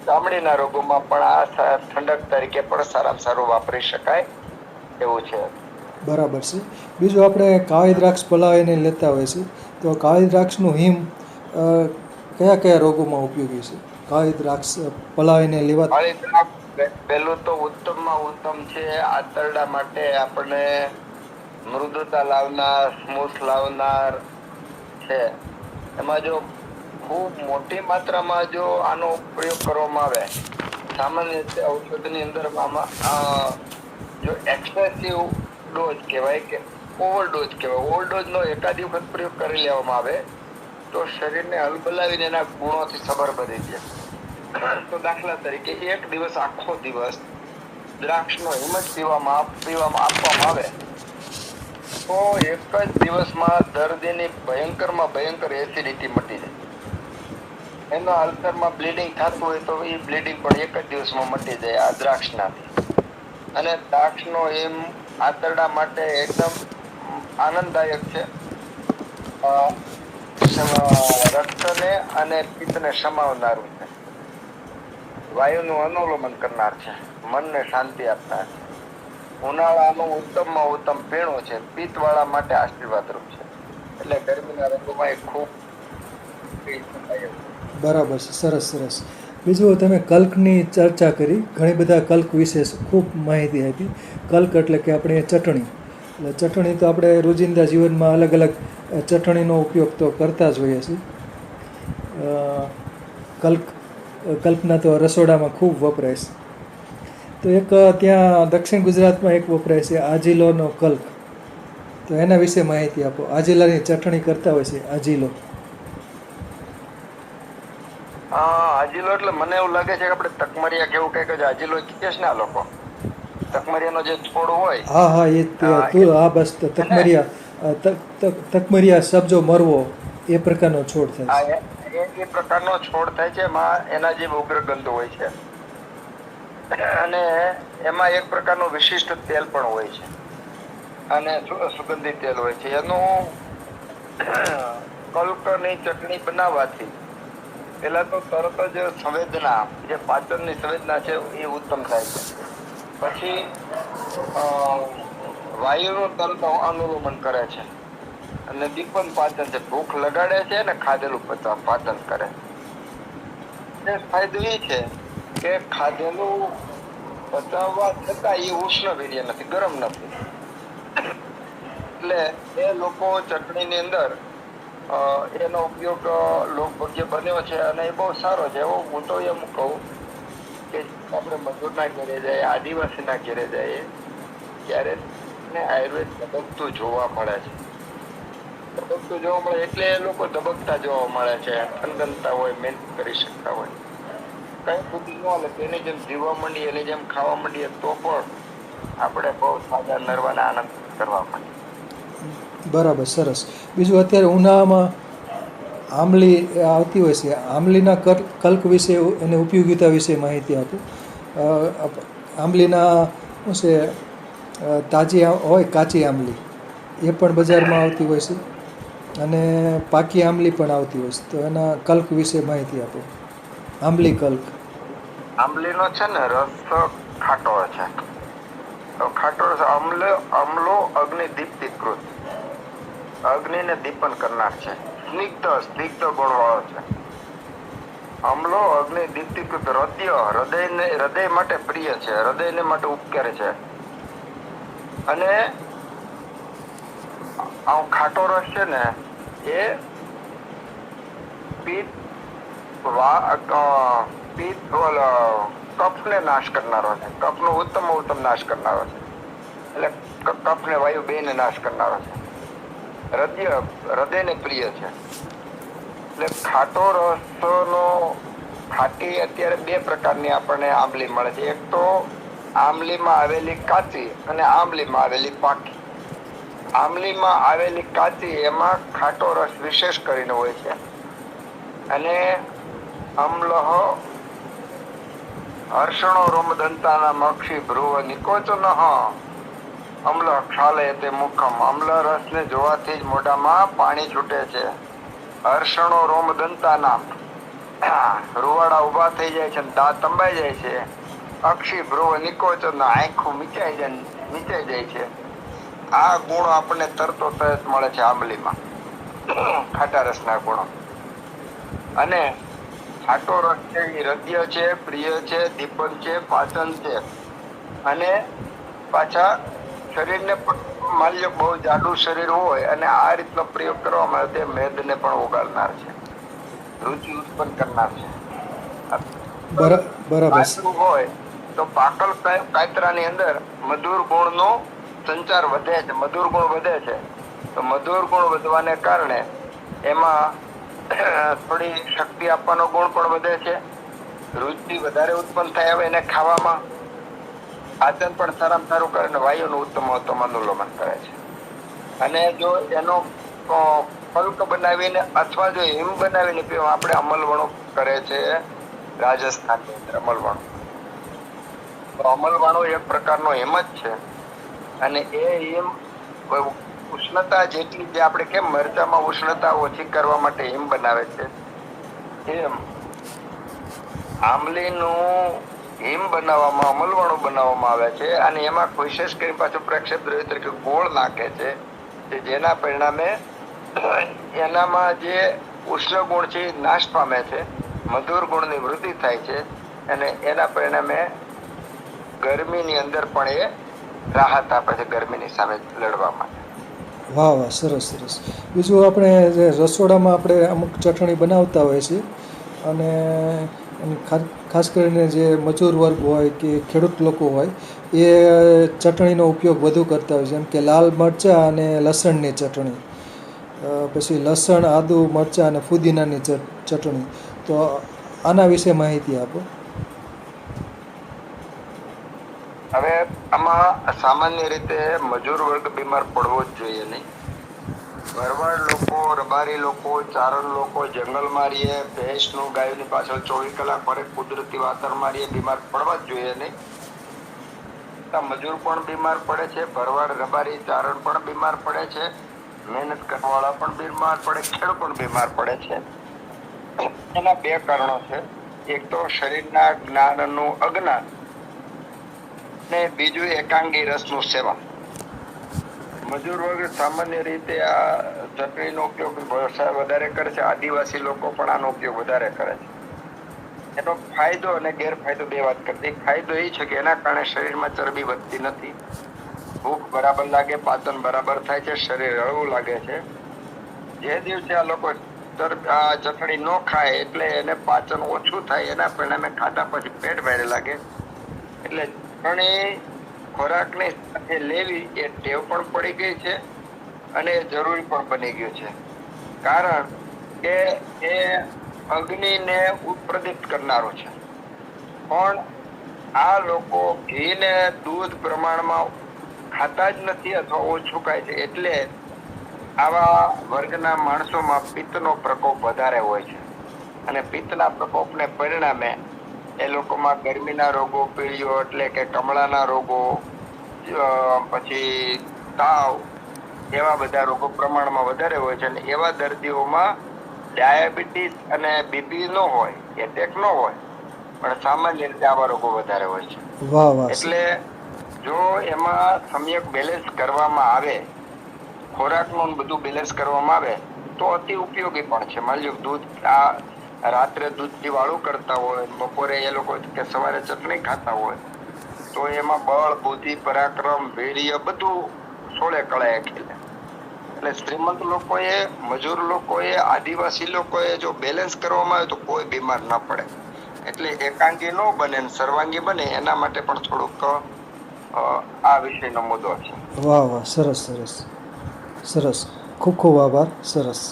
ચામડીના રોગોમાં પણ આ ઠંડક તરીકે પણ સારામાં સારું વાપરી શકાય એવું છે. બરાબર છે. બીજું આપણે કાળી દ્રાક્ષ પલાળીને લેતા હોય છે, તો કાળી દ્રાક્ષનું હિમ કયા કયા રોગોમાં ઉપયોગી છે? કાળી દ્રાક્ષ પલાળીને લેવા. કાળી દ્રાક્ષ પહેલું તો ઉત્તમમાં ઉત્તમ છે. આંતરડા માટે આપણને મૃદુતા લાવનાર, સ્મૂથ લાવનાર છે. એમાં જો ખૂબ મોટી માત્રામાં જો આનો પ્રયોગ કરવામાં આવે, સામાન્ય રીતે ઔષધની અંદર જો એક્સેસિવ ડોઝ કહેવાય કે ઓવરડોઝ કહેવાય, ઓવરડોઝનો એકાદી વખત પ્રયોગ કરી લેવામાં આવે તો શરીરને હલબલાવીને એના ગુણોથી સબર બની જાય. તો દાખલા તરીકે એક દિવસ, આખો દિવસ દ્રાક્ષનો હિમજ પીવામાં આપવામાં આવે તો એક જ દિવસમાં દર્દીની ભયંકરમાં ભયંકર એસિડિટી મટી જાય. એનો અલ્સરમાં બ્લીડિંગ થતું હોય તો એ બ્લીડિંગ પણ એક જ દિવસમાં મટી જાય આ દ્રાક્ષનાથી. અને દ્રાક્ષનો એમ આંતરડા માટે એકદમ આનંદદાયક છે. રક્તને અને પિત્તને સમાવનારું છે, વાયુનું અનુલોમન કરનાર છે, મનને શાંતિ આપનાર છે, ઉનાળાનું ઉત્તમમાં ઉત્તમ પીણું છે, પિત્તવાળા માટે આશીર્વાદરૂપ છે. એટલે ગરમીના રોગોમાં એ ખૂબ. બરાબર છે. સરસ સરસ. બીજું તમે કલ્કની ચર્ચા કરી, ઘણી બધા કલ્ક વિશે ખૂબ માહિતી આપી. કલ્ક એટલે કે આપણે ચટણી. એટલે ચટણી તો આપણે રોજિંદા જીવનમાં અલગ અલગ ચટણીનો ઉપયોગ તો કરતા જ હોઈએ છીએ. કલ્પના તો રસોડામાં ખૂબ વપરાય છે. તો એક ત્યાં દક્ષિણ ગુજરાતમાં એક વપરાય છે આજીલોનો કલ્ક. તો એના વિશે માહિતી આપો. આજીલાની ચટણી કરતા હોય છે, આજીલો. આજીલો એટલે મને એવું લાગે છે કે આપણે તકમરિયા કેવું કઈક જ આજીલો કહે છે ને આ લોકો. તકમરિયાનો જે છોડ હોય. હા હા, હા બસ તકમરિયા સબ્જો મરવો એ પ્રકારનો છોડ થાય છે. એ પ્રકારનો છોડ થાય છે. એમાં એના જે ઉગ્ર ગંધ હોય છે અને એમાં એક પ્રકારનું વિશિષ્ટ તેલ પણ હોય છે અને સુગંધિત તેલ હોય છે. એનું કલ્કની ચટણી બનાવવાથી પેલા તો તરત જ સંવેદના, જે પાચનની સંવેદના છે એ ઉત્તમ થાય છે. પછી વાયુનું તરત અનુલોમન કરે છે અને દીપન પાચન છે, ભૂખ લગાડે છે ને ખાધેલું પાચન કરે. ફાયદો એ છે કે ખાધેલું પચાવવા છતાં એ ઉષ્ણવીર્ય નથી, ગરમ નથી. એટલે એ લોકો ચટણીની અંદર એનો ઉપયોગ લોકભોગ્ય બન્યો છે અને એ બહુ સારો છે. એવો હું તો એમ કહું કે આપણે મજૂરના ઘરે જઈએ, આદિવાસીના ઘરે જઈએ ત્યારે આયુર્વેદ બધું જોવા મળે છે. ધબકતું જોવા મળે એટલે એ લોકો ધબકતા જોવા મળે છે, થનગનતા હોય, મહેનત કરી શકતા હોય. કઈ સુધી ન હાલે તેની જેમ જીવવા માંડીએ, એની જેમ ખાવા માંડીએ તો પણ આપણે બહુ સાજા નરવાના આનંદ કરવા માંડીએ. બરાબર, સરસ. બીજું અત્યારે ઉનાળામાં આંબલી આવતી હોય છે, આંબલીના કલ્ક વિશે અને ઉપયોગિતા વિશે માહિતી આપો. આંબલીના શું છે, તાજી હોય કાચી આંબલી એ પણ બજારમાં આવતી હોય છે અને પાકી આંબલી પણ આવતી હોય છે, તો એના કલ્ક વિશે માહિતી આપો. આંબલી કલ્ક. આંબલીનો છે ને રસ ખાટો છે. તો ખાટો રસ અમલો અગ્નિ દીપ્તિકૃત, અગ્નિને દીપન કરનાર છે. સ્નિગ્ધ ગુણવાળો છે. અમલો અગ્નિ દીપ્તિકૃત, હૃદય માટે પ્રિય છે, હૃદયને માટે ઉપકારી છે. અને આ ખાટો રસ છે ને એ કફને નાશ કરનારો છે, કફનો ઉત્તમ નાશ કરનારો છે. એટલે કફ ને વાયુ બેને નાશ કરનારો છે. હૃદયને પ્રિય છે. એટલે ખાટો રસનો ખાટી અત્યારે બે પ્રકારની આપણને આંબલી મળે છે. એક તો આંબલીમાં આવેલી કાચી અને આંબલીમાં આવેલી પાકી. આંબલીમાં આવેલી કાચી એમાં ખાટો રસ વિશેષ કરીને હોય છે. અને અમ્લહ હર્ષણો રોમદંતાના મક્ષી ભ્રુવ નિકોચન અમ્લ ક્ષાલયતે મુખમ. અમ્લ રસને જોવાથી જ મોઢામાં પાણી છૂટે છે. હર્ષણો રોમદંતાના રૂવાડા ઉભા થઈ જાય છે, દાંત તંબાઈ જાય છે. અક્ષી ભ્રુવ નિકોચન આંખું મીચાઈ જાય છે. આ ગુણો આપણને તરત મળે છે આંબલીમાં, ખાટા રસના ગુણો. અને ખાટો રસ છે એ હૃદય છે, પ્રિય છે, દીપન છે, પાચન છે. અને પાછા શરીરને પણ માલ્ય બહુ જાડું શરીર હોય અને આ રીતનો પ્રયોગ કરવામાં આવે તે મેદને પણ ઓગાળનાર છે, રુચિ ઉત્પન્ન કરનાર છે. બરાબર. પાતળું હોય તો પાકલ કાતરાની અંદર મધુર ગુણનો સંચાર વધે છે, મધુર ગુણ વધે છે. તો મધુર ગુણ વધવાને કારણે એમાં થોડી શક્તિ આપવાનો ગુણ પણ વધે છે. રુચિ વધારે ઉત્પન્ન થાય હવે એને ખાવામાં. પાચન પણ સારામાં સારું કરે અને વાયુનું ઉત્તમ અનુલોમન કરે છે. અને જો એનો પલ્ક બનાવીને અથવા જો હિમ બનાવીને પીવા આપણે અમલવણું કરે છે રાજસ્થાનની અંદર અમલવાણું. તો અમલવાણું એક પ્રકારનો હિમ જ છે. અને એ હિમ ઉષ્ણતા જેટલી, જે આપણે કેમ મરચામાં ઉષ્ણતા ઓછી કરવા માટે હિમ બનાવે છે, એમ આંબલીનું હિમ બનાવવામાં, અમલવાણું બનાવવામાં આવે છે. અને એમાં વિશેષ કરી પાછું પ્રક્ષેપ દ્રવ્ય તરીકે ગોળ નાખે છે, જેના પરિણામે એનામાં જે ઉષ્ણ ગુણ છે એ નાશ પામે છે, મધુર ગુણની વૃદ્ધિ થાય છે. અને એના પરિણામે ગરમીની અંદર પણ એ રાહત આપે છે, ગરમીની સામે લડવા માટે. વાહ વાહ, સરસ સરસ. બીજું આપણે જે રસોડામાં આપણે અમુક ચટણી બનાવતા હોય છે અને ખાસ કરીને જે મજૂર વર્ગ હોય કે ખેડૂત લોકો હોય એ ચટણીનો ઉપયોગ વધુ કરતા હોય છે, જેમ કે લાલ મરચાં અને લસણની ચટણી, પછી લસણ, આદુ, મરચાં અને ફુદીનાની ચટણી. તો આના વિશે માહિતી આપો. હવે આમાં સામાન્ય રીતે મજૂર વર્ગ બીમાર પડવો જ જોઈએ નહીં. ભરવાડ લોકો, રબારી લોકો, ચારણ લોકો જંગલમાં રહીએ, ભેંસનું ગાયની પાછળ 24 કલાક ફરે, કુદરતી વાતાવરણમાં રહીએ, બીમાર પડવા જ જોઈએ નહીં. મજૂર પણ બીમાર પડે છે, ભરવાડ, રબારી, ચારણ પણ બીમાર પડે છે, મહેનત કરવાવાળા પણ બીમાર પડે, ખેડૂત પણ બીમાર પડે છે. એના બે કારણો છે. એક તો શરીરના જ્ઞાનનું અજ્ઞાન ને બીજું એકાંગી રસનું સેવન. મજૂર વર્ગ સામાન્ય રીતે આ ચટણીનો ઉપયોગ વધારે કરે છે. આદિવાસી લોકો પણ આનો ઉપયોગ વધારે કરે છે. એનો ફાયદો અને ગેરફાયદો બે વાત કરતી. ફાયદો એ છે કે એના કારણે શરીરમાં ચરબી વધતી નથી, ભૂખ બરાબર લાગે, પાચન બરાબર થાય છે, શરીર હળવું લાગે છે. જે દિવસે આ લોકો આ ચટણી ન ખાય એટલે એને પાચન ઓછું થાય, એના પરિણામે ખાધા પછી પેટ ભારે લાગે. એટલે ખોરાકની સાથે લેવી એ ટેવ પણ પડી ગઈ છે. અને એ જરૂરી પણ બની ગયું છે. કારણ કે એ અગ્નિને ઉત્પ્રદિત કરનારો છે. પણ આ લોકો ઘી ને દૂધ પ્રમાણમાં ખાતા જ નથી અથવા ઓછું ખાય છે, એટલે આવા વર્ગના માણસોમાં પિત્તનો પ્રકોપ વધારે હોય છે. અને પિત્તના પ્રકોપને પરિણામે એ લોકોમાં ગરમીના રોગો, પીળીઓ એટલે કે કમળાના રોગો, પછી તાવ, એવા બધા રોગો પ્રમાણમાં વધારે હોય છે. અને એવા દર્દીઓમાં ડાયાબિટીસ અને બીપી ન હોય, એટેક ન હોય, પણ સામાન્ય રીતે આવા રોગો વધારે હોય છે. વાહ વાહ. એટલે જો એમાં સમ્યક બેલેન્સ કરવામાં આવે, ખોરાકનું બધું બેલેન્સ કરવામાં આવે તો અતિ ઉપયોગી પણ છે. માની લો દૂધ રાત્રે દૂધથી વાળું કરતા હોય, બપોરે એ લોકો કે સવારે ચટણી ખાતા હોય, તો એમાં બળ, બુદ્ધિ, પરાક્રમ, વીર્ય બધું સોળે કળાએ ખીલે. એટલે શ્રીમંત લોકોએ, મજૂર લોકોએ, આદિવાસી લોકોએ જો બેલેન્સ કરવામાં આવે તો કોઈ બીમાર ના પડે. એટલે એકાંગી ન બને ને સર્વાંગી બને, એના માટે પણ થોડુંક આ વિષયનો મુદ્દો છે. વાહ વાહ, સરસ સરસ સરસ, ખૂબ ખૂબ આભાર, સરસ.